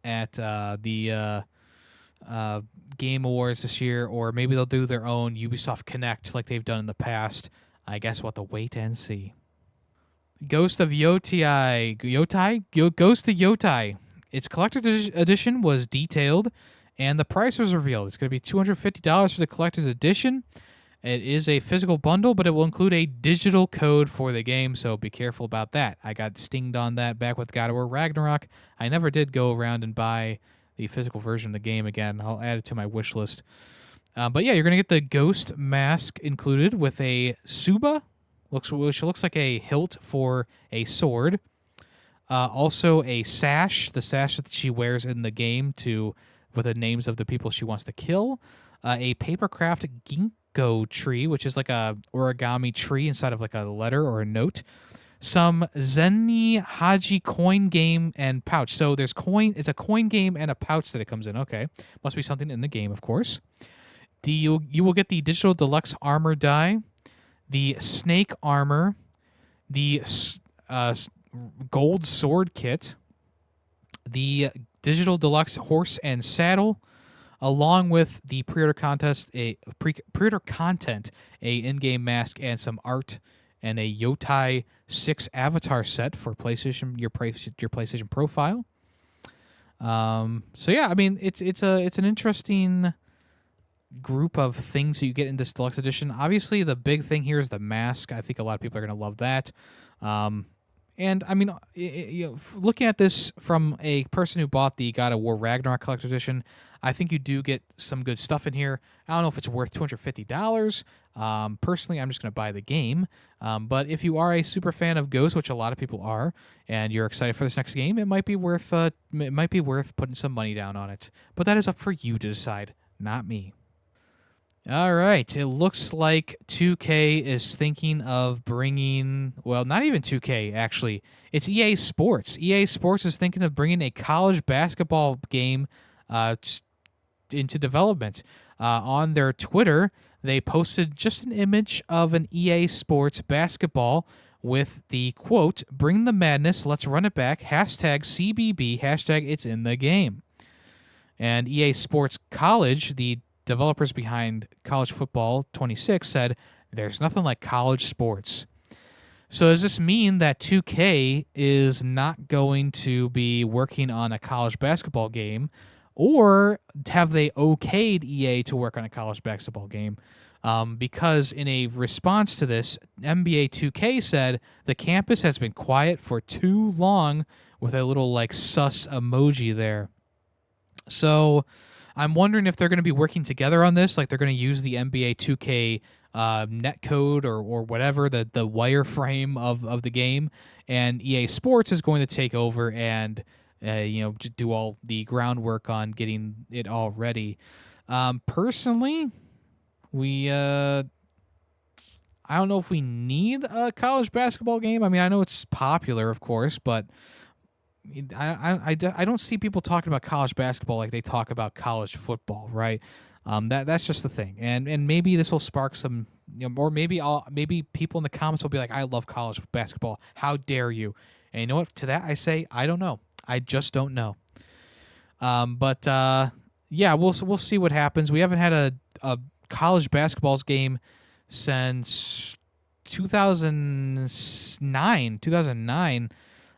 at the Game Awards this year, or maybe they'll do their own Ubisoft Connect like they've done in the past. I guess we'll have to wait and see. Ghost of Yotei. Ghost of Yotei its collector's edition was detailed, and the price was revealed. It's going to be $250 for the collector's edition. It is a physical bundle, but it will include a digital code for the game, so be careful about that. I got stinged on that back with God of War Ragnarok. I never did go around and buy the physical version of the game again. I'll add it to my wish list. But yeah, you're going to get the ghost mask included with a tsuba, which looks like a hilt for a sword. Also a sash, the sash that she wears in the game with the names of the people she wants to kill. A papercraft ginkgo tree, which is like a origami tree inside of like a letter or a note. Some Zenni Haji coin game and pouch. So there's coin. It's a coin game and a pouch that it comes in. Okay, must be something in the game, of course. You will get the digital deluxe armor die, the snake armor, the gold sword kit, the digital deluxe horse and saddle, along with the pre-order content, a in-game mask and some art, and a Yotei 6 avatar set for PlayStation, your PlayStation profile. So yeah, I mean it's an interesting group of things that you get in this deluxe edition. Obviously, the big thing here is the mask. I think a lot of people are going to love that. And I mean, looking at this from a person who bought the God of War Ragnarok Collector Edition, I think you do get some good stuff in here. I don't know if it's worth $250. Personally, I'm just going to buy the game. But if you are a super fan of Ghost, which a lot of people are, and you're excited for this next game, it might be worth putting some money down on it. But that is up for you to decide, not me. All right, it looks like 2K is thinking of bringing, well, not even 2K, actually. It's EA Sports. EA Sports is thinking of bringing a college basketball game into development. On their Twitter, they posted just an image of an EA Sports basketball with the quote, "Bring the madness, let's run it back, hashtag CBB, hashtag it's in the game." And EA Sports College, the developers behind College Football 26, said, "There's nothing like college sports." So does this mean that 2K is not going to be working on a college basketball game, or have they okayed EA to work on a college basketball game? Because in a response to this, NBA 2K said the campus has been quiet for too long, with a little like sus emoji there. So I'm wondering if they're going to be working together on this, like they're going to use the NBA 2K netcode or whatever, the wireframe of the game, and EA Sports is going to take over and do all the groundwork on getting it all ready. Personally, I don't know if we need a college basketball game. I mean, I know it's popular, of course, but I don't see people talking about college basketball like they talk about college football, right? That's just the thing, and maybe this will spark some, or maybe people in the comments will be like, "I love college basketball. How dare you?" And you know what? To that I say, I don't know. I just don't know. But yeah, we'll see what happens. We haven't had a college basketballs game since 2009.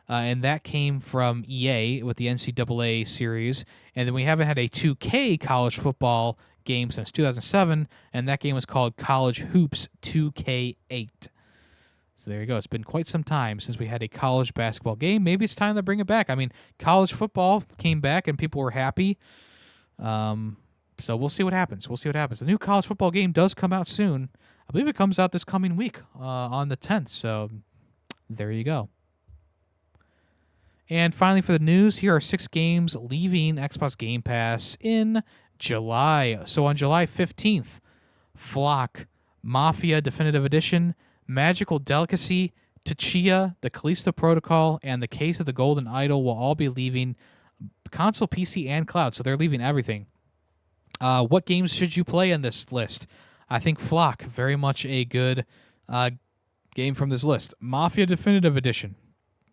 And that came from EA with the NCAA series. And then we haven't had a 2K college football game since 2007, and that game was called College Hoops 2K8. So there you go. It's been quite some time since we had a college basketball game. Maybe it's time to bring it back. I mean, college football came back, and people were happy. So we'll see what happens. The new college football game does come out soon. I believe it comes out this coming week on the 10th. So there you go. And finally, for the news, here are 6 games leaving Xbox Game Pass in July. So on July 15th, Flock, Mafia Definitive Edition, Magical Delicacy, Tachia, The Callisto Protocol, and The Case of the Golden Idol will all be leaving console, PC, and cloud. So they're leaving everything. What games should you play on this list? I think Flock, very much a good game from this list. Mafia Definitive Edition.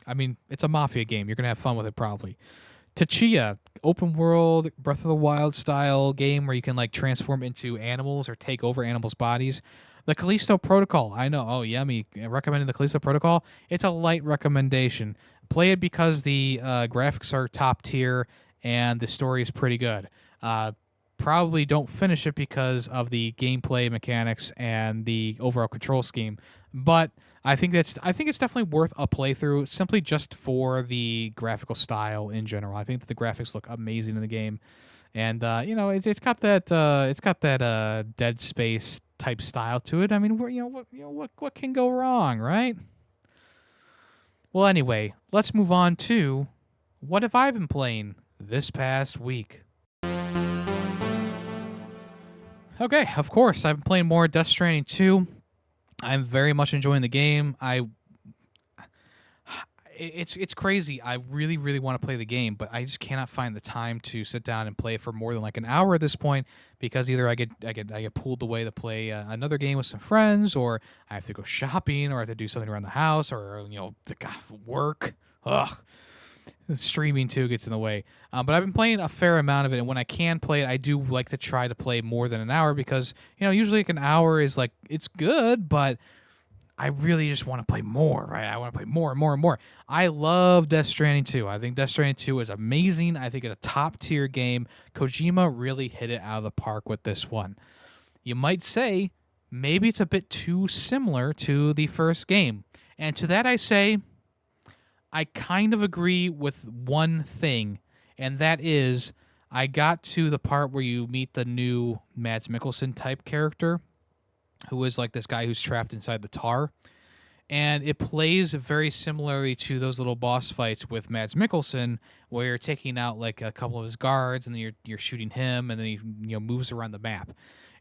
I mean, it's a Mafia game. You're going to have fun with it probably. Tachia, open world, Breath of the Wild style game where you can like transform into animals or take over animals' bodies. The Callisto Protocol. I know. Oh, Yemmy recommended the Callisto Protocol. It's a light recommendation, play it because the graphics are top tier and the story is pretty good. Probably don't finish it because of the gameplay mechanics and the overall control scheme, but I think it's definitely worth a playthrough simply just for the graphical style in general. I think that the graphics look amazing in the game, and it's got that Dead Space type style to it. I mean, what can go wrong, right? Well, anyway, let's move on to what have I been playing this past week. Okay, of course, I've been playing more Death Stranding 2. I'm very much enjoying the game. It's crazy. I really, really want to play the game, but I just cannot find the time to sit down and play for more than like an hour at this point, because either I get pulled away to play another game with some friends, or I have to go shopping, or I have to do something around the house, or work. Ugh. Streaming too gets in the way. But I've been playing a fair amount of it, and when I can play it, I do like to try to play more than an hour, because usually like an hour is like, it's good, but I really just want to play more, right? I want to play more and more and more. I love Death Stranding 2. I think Death Stranding 2 is amazing. I think it's a top-tier game. Kojima really hit it out of the park with this one. You might say maybe it's a bit too similar to the first game. And to that I say, I kind of agree with one thing, and that is I got to the part where you meet the new Mads Mikkelsen type character, who is like this guy who's trapped inside the tar. And it plays very similarly to those little boss fights with Mads Mikkelsen, where you're taking out like a couple of his guards, and then you're shooting him, and then he moves around the map.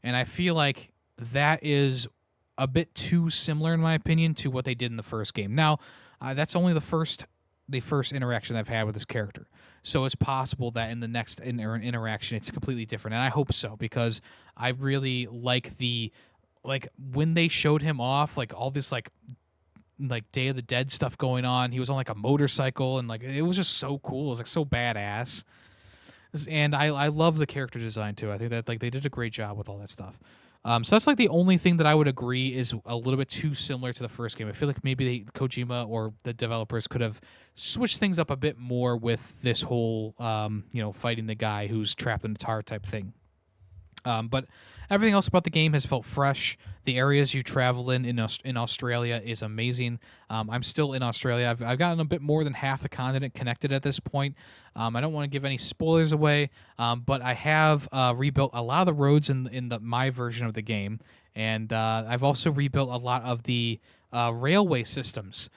And I feel like that is a bit too similar, in my opinion, to what they did in the first game. Now, that's only the first interaction I've had with this character, so it's possible that in the next interaction it's completely different, and I hope so, because I really like when they showed him off, like all this like Day of the Dead stuff going on. He was on like a motorcycle, and like it was just so cool. It was like so badass, and I love the character design too. I think that like they did a great job with all that stuff. So that's like the only thing that I would agree is a little bit too similar to the first game. I feel like maybe Kojima or the developers could have switched things up a bit more with this whole, fighting the guy who's trapped in the tar type thing. But everything else about the game has felt fresh. The areas you travel in Australia is amazing. I'm still in Australia. I've gotten a bit more than half the continent connected at this point. I don't want to give any spoilers away, but I have rebuilt a lot of the roads in my version of the game, and I've also rebuilt a lot of the railway systems,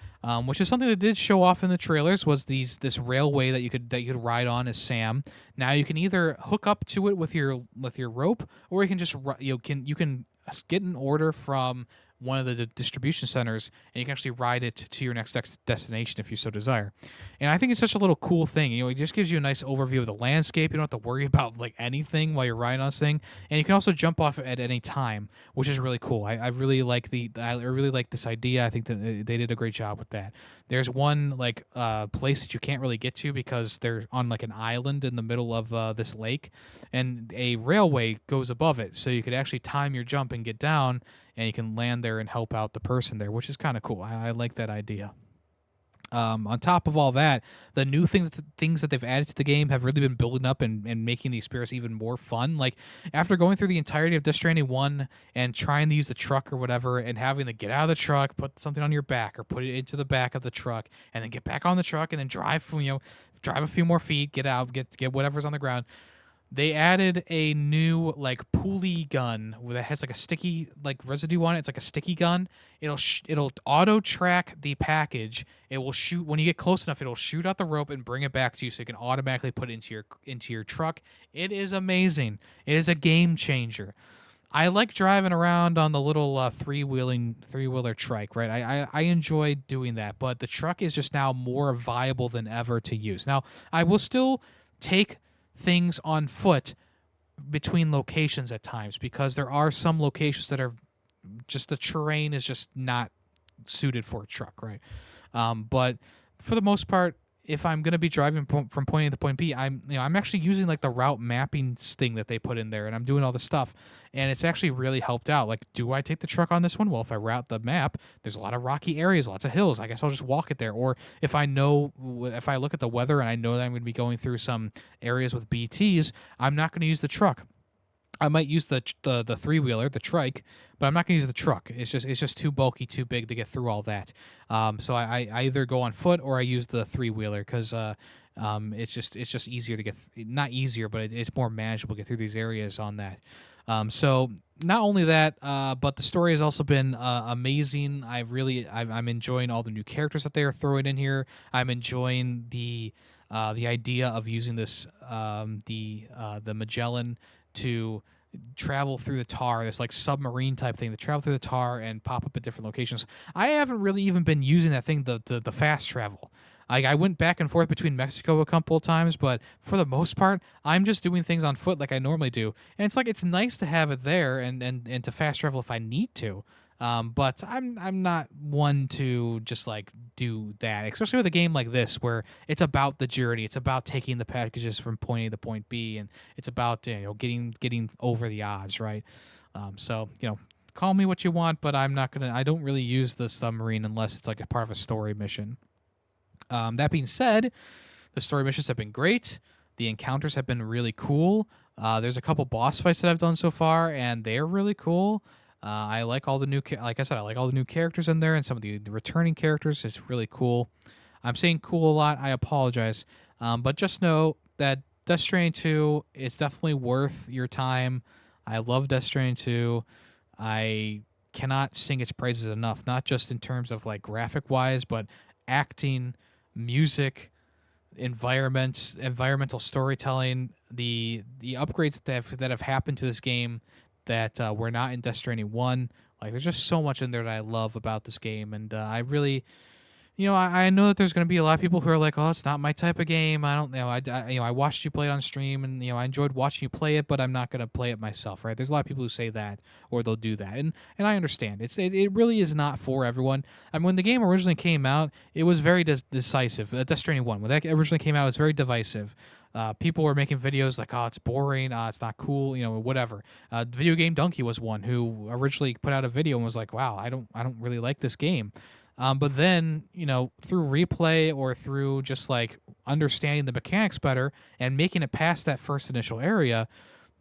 which is something that did show off in the trailers. Was this railway that you could ride on as Sam. Now you can either hook up to it with your rope, or you can just you can get an order from one of the distribution centers, and you can actually ride it to your next destination if you so desire. And I think it's such a little cool thing. It just gives you a nice overview of the landscape. You don't have to worry about like anything while you're riding on this thing, and you can also jump off at any time, which is really cool. I really like this idea. I think that they did a great job with that. There's one like place that you can't really get to because they're on like an island in the middle of this lake, and a railway goes above it, so you could actually time your jump and get down, and you can land there and help out the person there, which is kind of cool. I like that idea. On top of all that, the new things that they've added to the game have really been building up and making the experience even more fun. Like, after going through the entirety of Death Stranding 1 and trying to use the truck or whatever, and having to get out of the truck, put something on your back, or put it into the back of the truck, and then get back on the truck, and then drive a few more feet, get out, get whatever's on the ground. They added a new like pulley gun that has like a sticky like residue on it. It's like a sticky gun. It'll auto track the package. It will shoot when you get close enough. It'll shoot out the rope and bring it back to you, so you can automatically put it into your truck. It is amazing. It is a game changer. I like driving around on the little three-wheeler trike, right? I enjoy doing that, but the truck is just now more viable than ever to use. Now, I will still take things on foot between locations at times, because there are some locations that are just the terrain is just not suited for a truck, right? But for the most part, if I'm gonna be driving from point A to point B, I'm actually using like the route mapping thing that they put in there, and I'm doing all this stuff, and it's actually really helped out. Like, do I take the truck on this one? Well, if I route the map, there's a lot of rocky areas, lots of hills. I guess I'll just walk it there. Or if I look at the weather and I know that I'm going to be going through some areas with BTs, I'm not going to use the truck. I might use the three-wheeler, the trike, but I'm not going to use the truck. It's just too bulky, too big to get through all that. So I either go on foot or I use the three-wheeler because it's just easier to get not easier, but it's more manageable to get through these areas on that. So not only that, but the story has also been amazing. I'm enjoying all the new characters that they are throwing in here. I'm enjoying the idea of using this the Magellan to travel through the tar, this like submarine type thing, to travel through the tar and pop up at different locations. I haven't really even been using that thing, the fast travel. I went back and forth between Mexico a couple of times, but for the most part, I'm just doing things on foot like I normally do. And it's like it's nice to have it there and to fast travel if I need to. But I'm not one to just like do that, especially with a game like this where it's about the journey. It's about taking the packages from point A to point B, and it's about getting over the odds, right? So call me what you want, but I don't really use the submarine unless it's like a part of a story mission. That being said, the story missions have been great. The encounters have been really cool. There's a couple boss fights that I've done so far, and they're really cool. I like all the new, like I said, I like all the new characters in there, and some of the returning characters. It's really cool. I'm saying cool a lot. I apologize, but just know that Death Stranding 2 is definitely worth your time. I love Death Stranding 2. I cannot sing its praises enough, not just in terms of like graphic wise, but acting, music, environmental storytelling, the upgrades that have happened to this game that were not in Death Stranding 1. Like, there's just so much in there that I love about this game, and I really, I know that there's going to be a lot of people who are like, oh, it's not my type of game. I don't know. I watched you play it on stream, and I enjoyed watching you play it, but I'm not going to play it myself, right? There's a lot of people who say that, or they'll do that, and I understand. It really is not for everyone. I mean, when the game originally came out, it was very decisive. Death Stranding 1, when that originally came out, it was very divisive. People were making videos like, oh, it's boring, it's not cool, whatever. Video Game Donkey was one who originally put out a video and was like, wow, I don't really like this game. But then, through replay or through just like understanding the mechanics better and making it past that first initial area,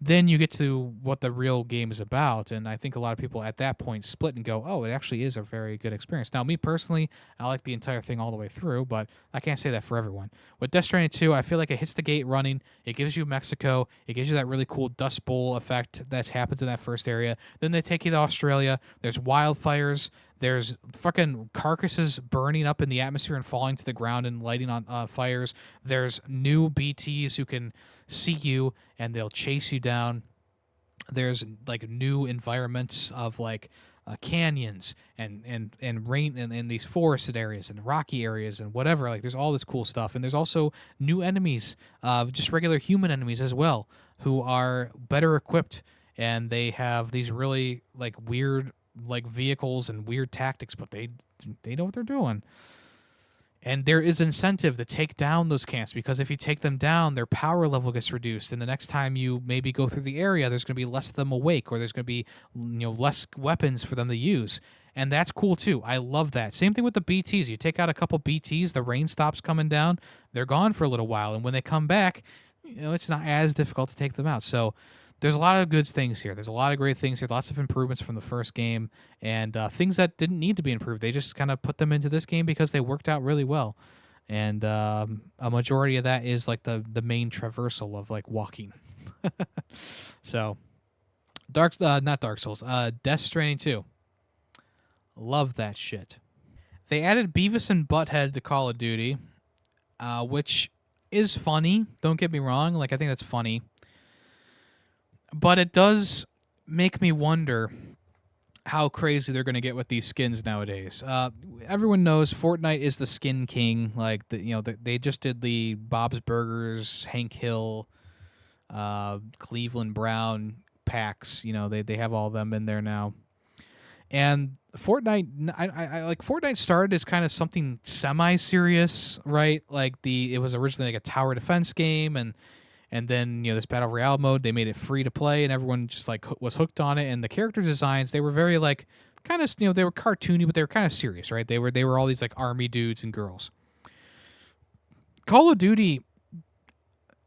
then you get to what the real game is about. And I think a lot of people at that point split and go, oh, it actually is a very good experience. Now, me personally, I like the entire thing all the way through, but I can't say that for everyone. With Death Stranding 2, I feel like it hits the gate running. It gives you Mexico. It gives you that really cool Dust Bowl effect that happens in that first area. Then they take you to Australia. There's wildfires. There's fucking carcasses burning up in the atmosphere and falling to the ground and lighting on fires. There's new BTs who can see you and they'll chase you down. There's like new environments of like canyons and rain and these forested areas and rocky areas and whatever. Like, there's all this cool stuff, and there's also new enemies, just regular human enemies as well, who are better equipped, and they have these really like weird like vehicles and weird tactics, but they know what they're doing. And there is incentive to take down those camps, because if you take them down, their power level gets reduced, and the next time you maybe go through the area, there's going to be less of them awake, or there's going to be less weapons for them to use. And that's cool too. I love that. Same thing with the BTs. You take out a couple BTs, the rain stops coming down, they're gone for a little while, and when they come back, it's not as difficult to take them out. So there's a lot of good things here. There's a lot of great things here. Lots of improvements from the first game, and things that didn't need to be improved. They just kind of put them into this game because they worked out really well. And a majority of that is like the main traversal of like walking. So, not Dark Souls. Death Stranding 2. Love that shit. They added Beavis and Butthead to Call of Duty, which is funny. Don't get me wrong. Like, I think that's funny. But it does make me wonder how crazy they're going to get with these skins nowadays. Everyone knows Fortnite is the skin king. Like, they just did the Bob's Burgers, Hank Hill, Cleveland Brown packs. They have all of them in there now. And Fortnite, I like Fortnite started as kind of something semi-serious, right? Like it was originally like a tower defense game, and then this battle royale mode, they made it free to play, and everyone just like was hooked on it. And the character designs, they were very like kind of they were cartoony, but they were kind of serious, right? They were all these like army dudes and girls. Call of Duty,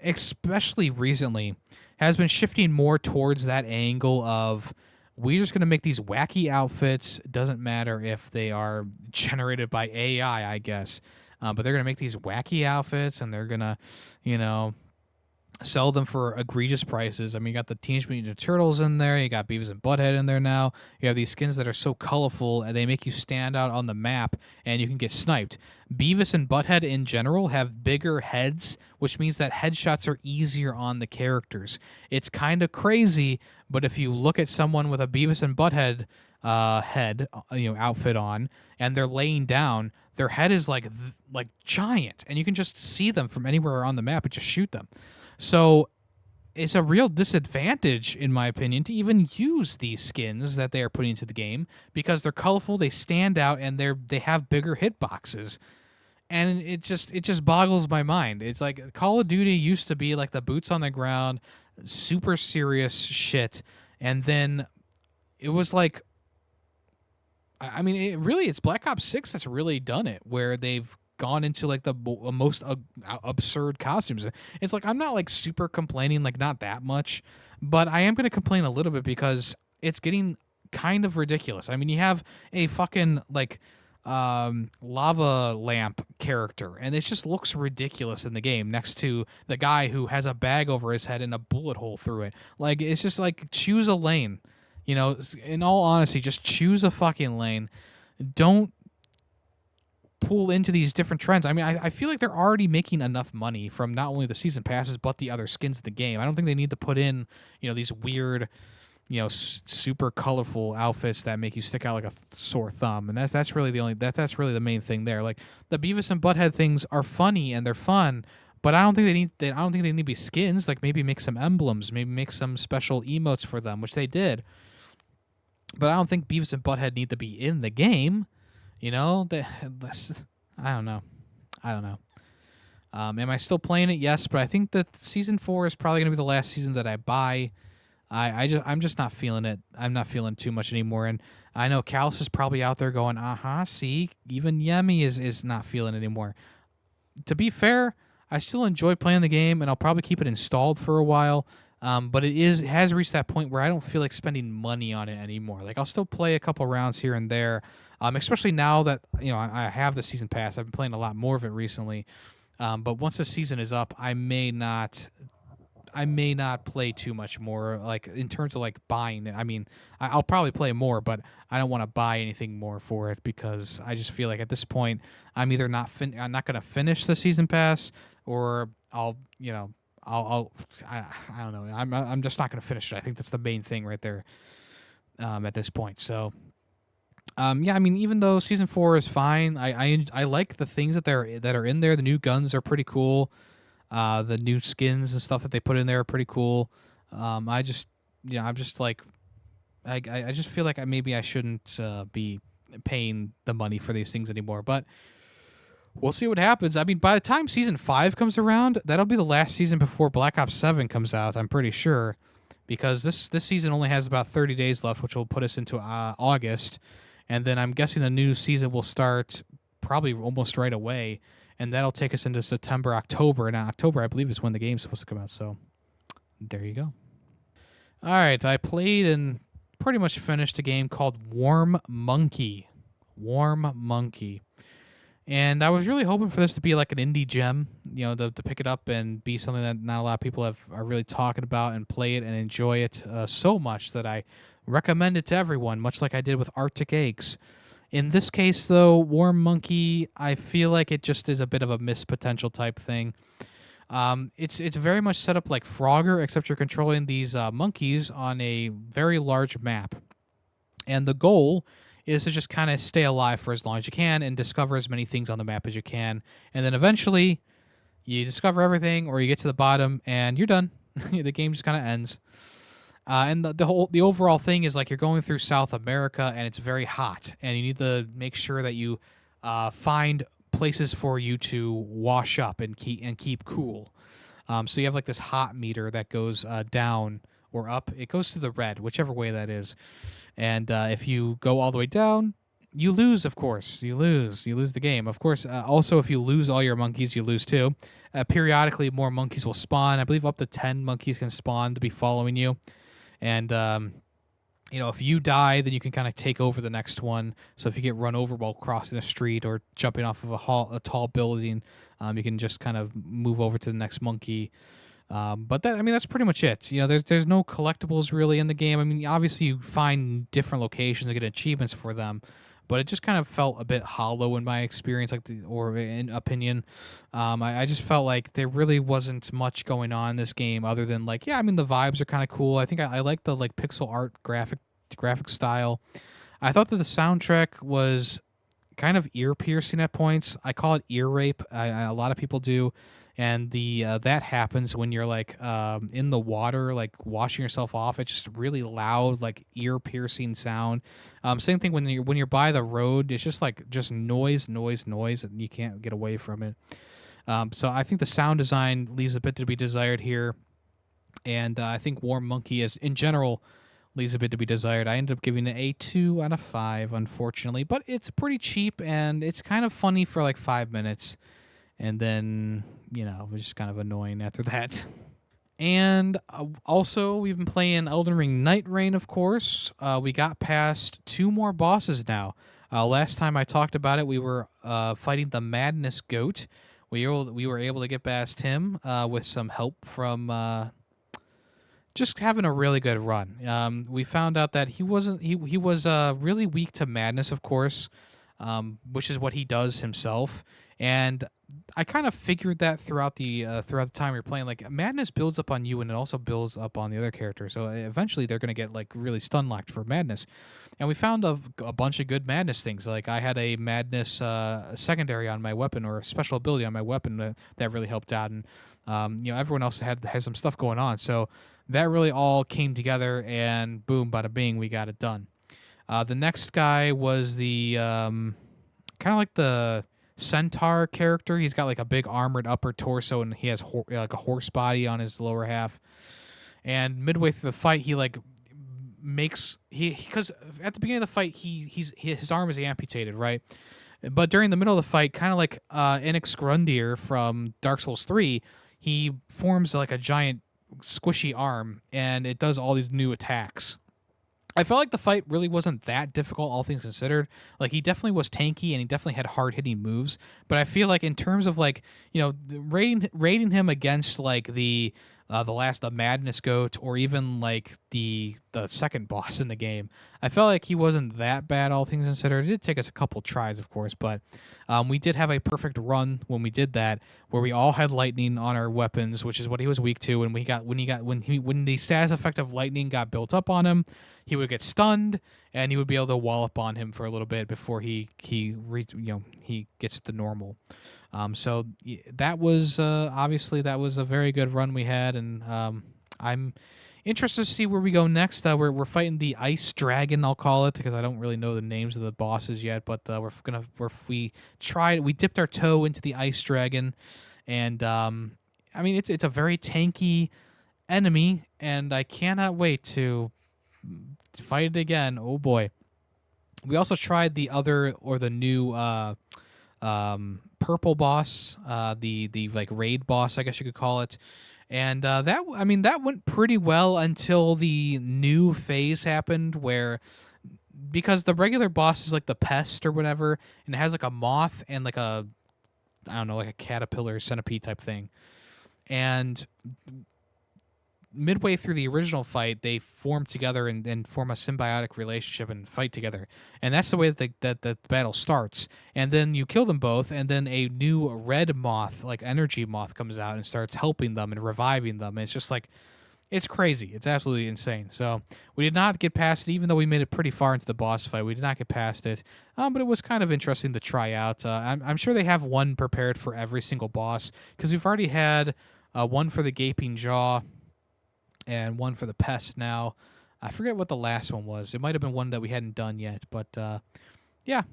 especially recently, has been shifting more towards that angle of we're just going to make these wacky outfits. Doesn't matter if they are generated by AI, I guess. But they're going to make these wacky outfits, and they're going to, you know, sell them for egregious prices. I mean, you got the Teenage Mutant Ninja Turtles in there. You got Beavis and Butthead in there now. You have these skins that are so colorful, and they make you stand out on the map, and you can get sniped. Beavis and Butthead in general have bigger heads, which means that headshots are easier on the characters. It's kind of crazy, but if you look at someone with a Beavis and Butthead outfit on, and they're laying down, their head is like giant, and you can just see them from anywhere on the map and just shoot them. So it's a real disadvantage, in my opinion, to even use these skins that they are putting into the game because they're colorful, they stand out, and they have bigger hitboxes. And it just boggles my mind. It's like Call of Duty used to be like the boots on the ground, super serious shit, and then it was like, I mean, it's Black Ops 6 that's really done it, where they've gone into like the most absurd costumes. It's like I'm not like super complaining, like not that much, but I am going to complain a little bit because it's getting kind of ridiculous. I mean, you have a fucking like lava lamp character, and it just looks ridiculous in the game next to the guy who has a bag over his head and a bullet hole through it. Like, it's just like, choose a lane. In all honesty, just choose a fucking lane. Don't pull into these different trends. I mean, I feel like they're already making enough money from not only the season passes but the other skins in the game. I don't think they need to put in, these weird, super colorful outfits that make you stick out like a sore thumb. And that's really that's really the main thing there. Like, the Beavis and Butthead things are funny and they're fun, but I don't think I don't think they need to be skins. Like, maybe make some emblems, maybe make some special emotes for them, which they did. But I don't think Beavis and Butthead need to be in the game. I don't know. Am I still playing it? Yes, but I think that season 4 is probably going to be the last season that I buy. I'm just not feeling it. I'm not feeling too much anymore. And I know Callus is probably out there going, see, even Yemmy is not feeling it anymore. To be fair, I still enjoy playing the game, and I'll probably keep it installed for a while. But it has reached that point where I don't feel like spending money on it anymore. Like, I'll still play a couple rounds here and there, especially now that I have the season pass. I've been playing a lot more of it recently. But once the season is up, I may not play too much more. Like, in terms of like buying it, I mean, I'll probably play more, but I don't want to buy anything more for it because I just feel like at this point I'm either I'm not going to finish the season pass, or I don't know. I'm just not going to finish it. I think that's the main thing right there at this point. So, I mean, even though season 4 is fine, I like the things that are in there. The new guns are pretty cool. The new skins and stuff that they put in there are pretty cool. I'm just like, I just feel like maybe I shouldn't be paying the money for these things anymore. But we'll see what happens. I mean, by the time season 5 comes around, that'll be the last season before Black Ops 7 comes out, I'm pretty sure, because this season only has about 30 days left, which will put us into August, and then I'm guessing the new season will start probably almost right away, and that'll take us into September, October, and October, I believe, is when the game's supposed to come out, so there you go. All right, I played and pretty much finished a game called Warm Monkey. And I was really hoping for this to be like an indie gem, to pick it up and be something that not a lot of people are really talking about and play it and enjoy it so much that I recommend it to everyone, much like I did with Arctic Eggs. In this case, though, Warm Monkey, I feel like it just is a bit of a missed potential type thing. It's very much set up like Frogger, except you're controlling these monkeys on a very large map. And the goal is to just kind of stay alive for as long as you can and discover as many things on the map as you can. And then eventually you discover everything, or you get to the bottom and you're done. The game just kind of ends. And the overall thing is like you're going through South America and it's very hot, and you need to make sure that you find places for you to wash up and keep cool. So you have like this hot meter that goes down or up. It goes to the red, whichever way that is. And if you go all the way down, you lose. Of course, you lose. You lose the game. Of course. Also, if you lose all your monkeys, you lose too. Periodically, more monkeys will spawn. I believe up to 10 monkeys can spawn to be following you. And if you die, then you can kind of take over the next one. So if you get run over while crossing a street or jumping off of a tall building, you can just kind of move over to the next monkey. But that's pretty much it. There's no collectibles really in the game. I mean, obviously you find different locations and get achievements for them, but it just kind of felt a bit hollow in my experience, or in opinion. I just felt like there really wasn't much going on in this game other than the vibes are kind of cool. I think I like the pixel art graphic style. I thought that the soundtrack was kind of ear piercing at points. I call it ear rape. A lot of people do. And that happens when you're in the water, washing yourself off. It's just really loud, ear piercing sound. Same thing when you're by the road. It's just noise, and you can't get away from it. So I think the sound design leaves a bit to be desired here, and I think Warm Monkey in general leaves a bit to be desired. I ended up giving it a 2 out of 5, unfortunately, but it's pretty cheap and it's kind of funny for 5 minutes. And then, it was just kind of annoying after that. And also, we've been playing Elden Ring Nightreign, of course. We got past 2 more bosses now. Last time I talked about it, we were fighting the Madness Goat. We were able to get past him with some help from just having a really good run. We found out that he was really weak to madness, of course, which is what he does himself. And I kind of figured that throughout the time you're playing, madness builds up on you and it also builds up on the other character. So eventually they're gonna get really stun locked for madness, and we found a bunch of good madness things. I had a madness secondary on my weapon, or a special ability on my weapon that really helped out, and everyone else has some stuff going on. So that really all came together, and boom, bada bing, we got it done. The next guy was the kind of the centaur character. He's got a big armored upper torso, and he has a horse body on his lower half. And midway through the fight, he because at the beginning of the fight his arm is amputated, right? But during the middle of the fight, kind of like Enix from Dark Souls 3, he forms a giant squishy arm, and it does all these new attacks. I felt like the fight really wasn't that difficult, all things considered. He definitely was tanky, and he definitely had hard-hitting moves. But I feel in terms of rating him against the Madness Goat, or even the second boss in the game, I felt like he wasn't that bad, all things considered. It did take us a couple tries, of course, but we did have a perfect run when we did that, where we all had lightning on our weapons, which is what he was weak to. And when the status effect of lightning got built up on him, he would get stunned, and he would be able to wallop on him for a little bit before he gets to normal. So that was obviously that was a very good run we had, and I'm interested to see where we go next. We're fighting the Ice Dragon, I'll call it, because I don't really know the names of the bosses yet. But we dipped our toe into the Ice Dragon, and it's a very tanky enemy, and I cannot wait to fight it again. Oh boy! We also tried the new purple boss, the raid boss, I guess you could call it, and that went pretty well until the new phase happened, where because the regular boss is the pest or whatever, and it has a moth and a caterpillar centipede type thing, and midway through the original fight, they form together and form a symbiotic relationship and fight together. And that's the way that the battle starts. And then you kill them both, and then a new red moth, energy moth, comes out and starts helping them and reviving them. And it's just it's crazy. It's absolutely insane. So we did not get past it, even though we made it pretty far into the boss fight. We did not get past it. But it was kind of interesting to try out. I'm sure they have one prepared for every single boss, because we've already had one for the Gaping Jaw. and one for the Pest now. I forget what the last one was. It might have been one that we hadn't done yet, but yeah,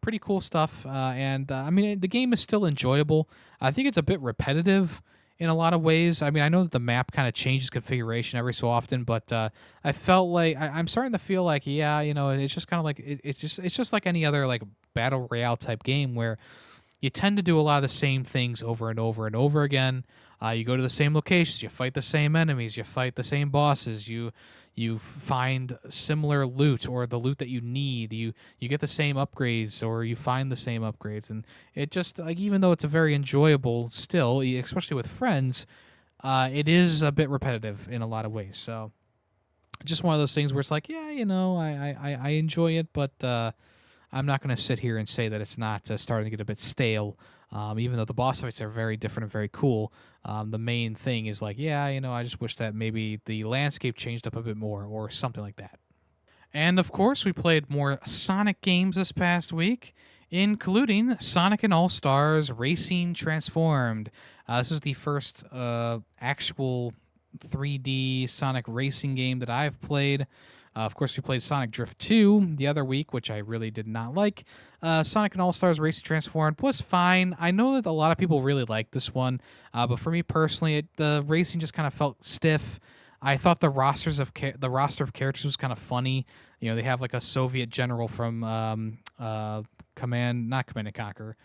pretty cool stuff. And I mean, the game is still enjoyable. I think it's a bit repetitive in a lot of ways. I mean, I know that the map kind of changes configuration every so often, but I felt like I'm starting to feel like, yeah, it's just kind of like it's just like any other like battle royale type game where you tend to do a lot of the same things over and over and over again. You go to the same locations, you fight the same enemies, you fight the same bosses, you find similar loot or the loot that you need, you get the same upgrades or you find the same upgrades, and it just like even though it's a very enjoyable still, especially with friends, it is a bit repetitive in a lot of ways. So just one of those things where it's like, yeah, I enjoy it, but I'm not going to sit here and say that it's not starting to get a bit stale. Even though the boss fights are very different and very cool, the main thing is like, yeah, I just wish that maybe the landscape changed up a bit more or something like that. And of course, we played more Sonic games this past week, including Sonic and All Stars Racing Transformed. This is the first actual 3D Sonic racing game that I've played. Of course, we played Sonic Drift 2 the other week, which I really did not like. Sonic and All Stars Racing Transformed was fine. I know that a lot of people really liked this one, but for me personally, the racing just kind of felt stiff. I thought the the roster of characters was kind of funny. They have like a Soviet general from not Command and Conquer,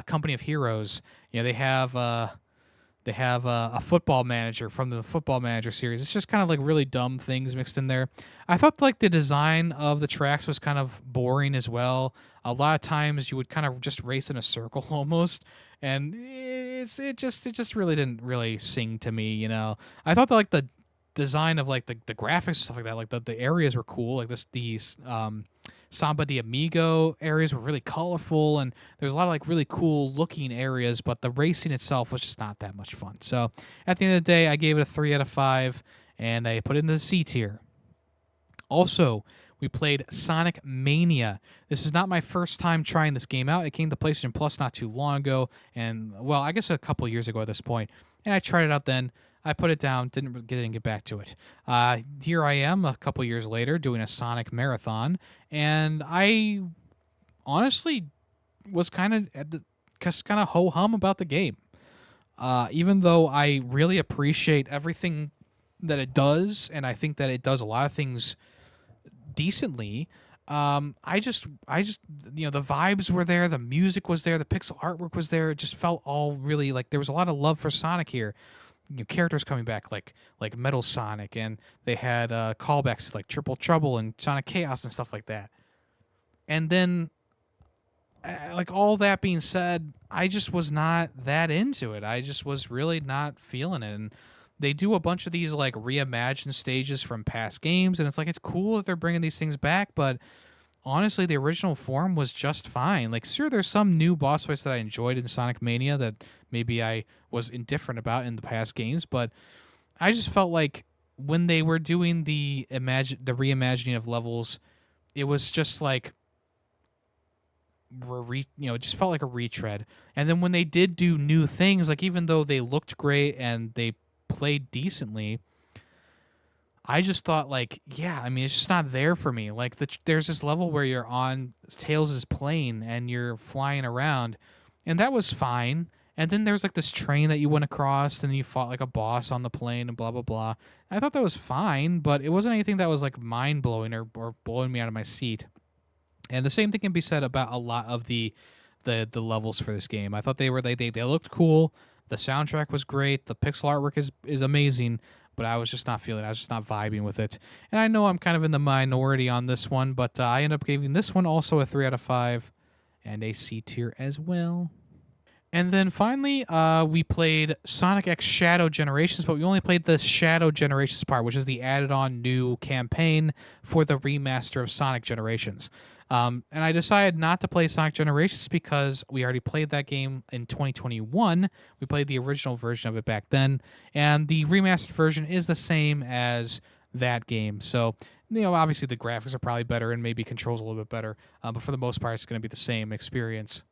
Company of Heroes. They have a football manager from the Football Manager series. It's just kind of like really dumb things mixed in there. I thought like the design of the tracks was kind of boring as well. A lot of times you would kind of just race in a circle almost, and it just really didn't really sing to me. I thought that like the design of like the graphics and stuff like that, like the areas were cool. Like these Samba de Amigo areas were really colorful, and there's a lot of like really cool looking areas, but the racing itself was just not that much fun. So at the end of the day, I gave it a 3 out of 5, and I put it in the C tier. Also, we played Sonic Mania. This is not my first time trying this game out. It came to PlayStation Plus not too long ago, and well, I guess a couple years ago at this point, and I tried it out then. I put it down, didn't get back to it. Here I am a couple years later doing a Sonic marathon, and I honestly was kind of ho hum about the game. Even though I really appreciate everything that it does, and I think that it does a lot of things decently. The vibes were there, the music was there, the pixel artwork was there. It just felt all really like there was a lot of love for Sonic here. Characters coming back like Metal Sonic, and they had callbacks to like Triple Trouble and Sonic Chaos and stuff like that. And then, like all that being said, I just was not that into it. I just was really not feeling it. And they do a bunch of these like reimagined stages from past games, and it's like it's cool that they're bringing these things back, but honestly, the original form was just fine. Like, sure, there's some new boss fights that I enjoyed in Sonic Mania that maybe I was indifferent about in the past games, but I just felt like when they were doing the reimagining of levels, it was just like it just felt like a retread. And then when they did do new things, like even though they looked great and they played decently, I just thought like, yeah, I mean, it's just not there for me. Like there's this level where you're on Tails' plane and you're flying around, and that was fine. And then there's like this train that you went across, and then you fought like a boss on the plane and blah blah blah. I thought that was fine, but it wasn't anything that was like mind blowing or blowing me out of my seat. And the same thing can be said about a lot of the levels for this game. I thought they looked cool. The soundtrack was great. The pixel artwork is amazing. But I was just not feeling it. I was just not vibing with it. And I know I'm kind of in the minority on this one, but I ended up giving this one also a 3 out of 5 and a C tier as well. And then finally, we played Sonic X Shadow Generations, but we only played the Shadow Generations part, which is the added-on new campaign for the remaster of Sonic Generations. And I decided not to play Sonic Generations because we already played that game in 2021. We played the original version of it back then, and the remastered version is the same as that game. So, obviously the graphics are probably better and maybe controls a little bit better, but for the most part, it's going to be the same experience.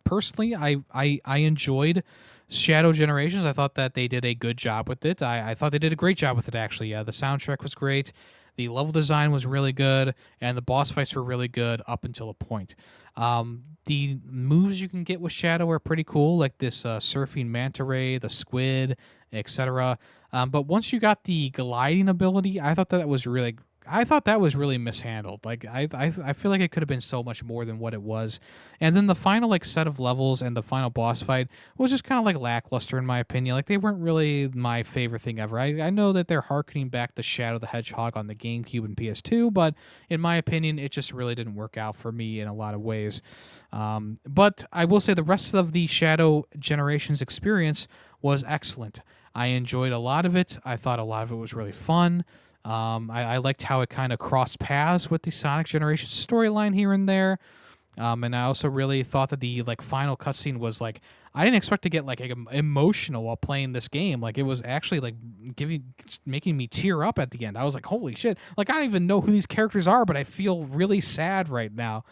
Personally, I enjoyed Shadow Generations. I thought that they did a good job with it. I thought they did a great job with it, actually. The soundtrack was great. The level design was really good, and the boss fights were really good up until a point. The moves you can get with Shadow are pretty cool, like this surfing manta ray, the squid, etc. But once you got the gliding ability, I thought that was really mishandled. Like I feel like it could have been so much more than what it was. And then the final like set of levels and the final boss fight was just kind of like lackluster in my opinion. Like they weren't really my favorite thing ever. I know that they're harkening back to Shadow the Hedgehog on the GameCube and PS2, but in my opinion, it just really didn't work out for me in a lot of ways. But I will say the rest of the Shadow Generations experience was excellent. I enjoyed a lot of it. I thought a lot of it was really fun. I liked how it kind of crossed paths with the Sonic Generation storyline here and there. And I also really thought that the like final cutscene was like I didn't expect to get like emotional while playing this game. Like it was actually like making me tear up at the end. I was like, holy shit! Like I don't even know who these characters are, but I feel really sad right now.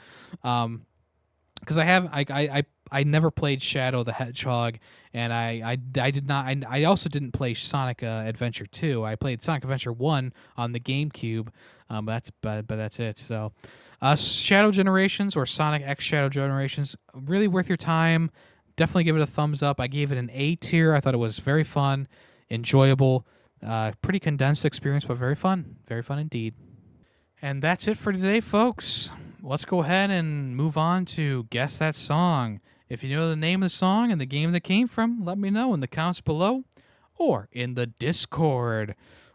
Because I never played Shadow the Hedgehog, and I did not. I also didn't play Sonic Adventure 2. I played Sonic Adventure 1 on the GameCube, but that's it. So, Shadow Generations or Sonic X Shadow Generations, really worth your time. Definitely give it a thumbs up. I gave it an A tier. I thought it was very fun, enjoyable, pretty condensed experience, but very fun indeed. And that's it for today, folks. Let's go ahead and move on to Guess That Song. If you know the name of the song and the game that came from, let me know in the comments below or in the Discord.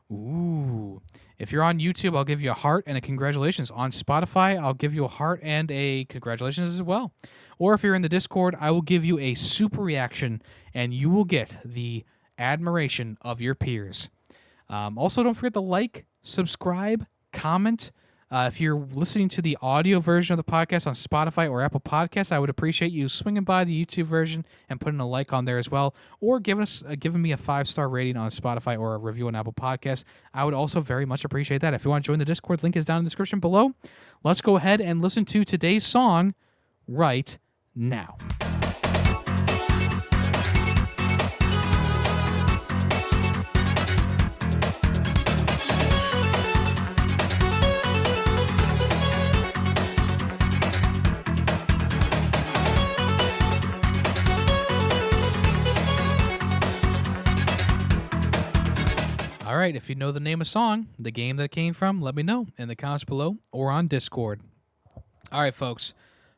Ooh. If you're on YouTube, I'll give you a heart and a congratulations. On Spotify, I'll give you a heart and a congratulations as well. Or if you're in the Discord, I will give you a super reaction and you will get the admiration of your peers. Also, don't forget to like, subscribe, comment. If you're listening to the audio version of the podcast on Spotify or Apple Podcasts, I would appreciate you swinging by the YouTube version and putting a like on there as well, or giving me a 5-star rating on Spotify or a review on Apple Podcasts. I would also very much appreciate that. If you want to join the Discord, link is down in the description below. Let's go ahead and listen to today's song right now. All right, if you know the name of the song, the game that it came from, let me know in the comments below or on Discord. All right, folks,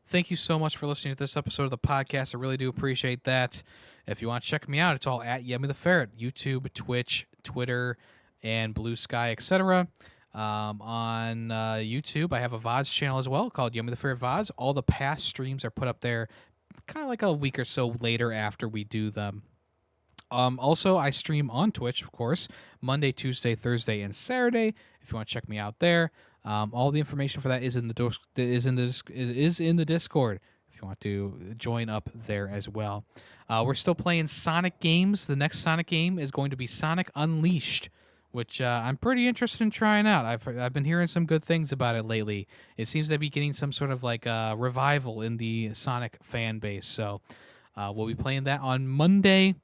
thank you so much for listening to this episode of the podcast. I really do appreciate that. If you want to check me out, it's all at Yemmy the Ferret, YouTube, Twitch, Twitter, and Blue Sky, etc. On YouTube, I have a VODs channel as well called Yemmy the Ferret VODs. All the past streams are put up there kind of like a week or so later after we do them. Also, I stream on Twitch, of course, Monday, Tuesday, Thursday, and Saturday. If you want to check me out there, all the information for that is in the Discord. If you want to join up there as well, we're still playing Sonic games. The next Sonic game is going to be Sonic Unleashed, which I'm pretty interested in trying out. I've been hearing some good things about it lately. It seems to be getting some sort of like revival in the Sonic fan base. So we'll be playing that on Monday.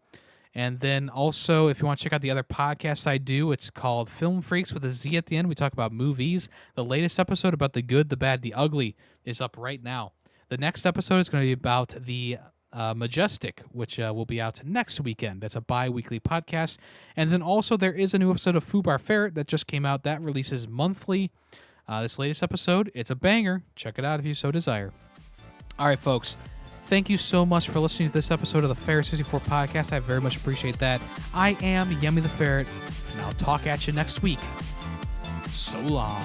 And then also, if you want to check out the other podcast I do, it's called Film Freaks with a Z at the end. We talk about movies. The latest episode about the good, the bad, the ugly is up right now. The next episode is going to be about the Majestic, which will be out next weekend. That's a bi-weekly podcast. And then also there is a new episode of Fubar Ferret that just came out. That releases monthly. This latest episode, it's a banger. Check it out if you so desire. All right, folks. Thank you so much for listening to this episode of the Ferret 64 podcast. I very much appreciate that. I am Yemmy the Ferret, and I'll talk at you next week. So long.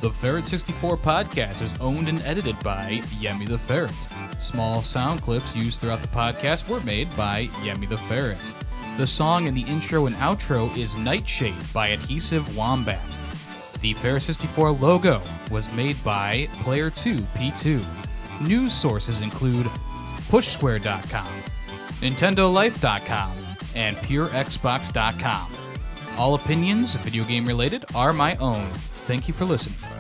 The Ferret 64 podcast is owned and edited by Yemmy the Ferret. Small sound clips used throughout the podcast were made by Yemmy the Ferret. The song in the intro and outro is Nightshade by Adhesive Wombat. The Ferret 64 logo was made by Player2P2. News sources include PushSquare.com, NintendoLife.com, and PureXbox.com. All opinions, video game related, are my own. Thank you for listening.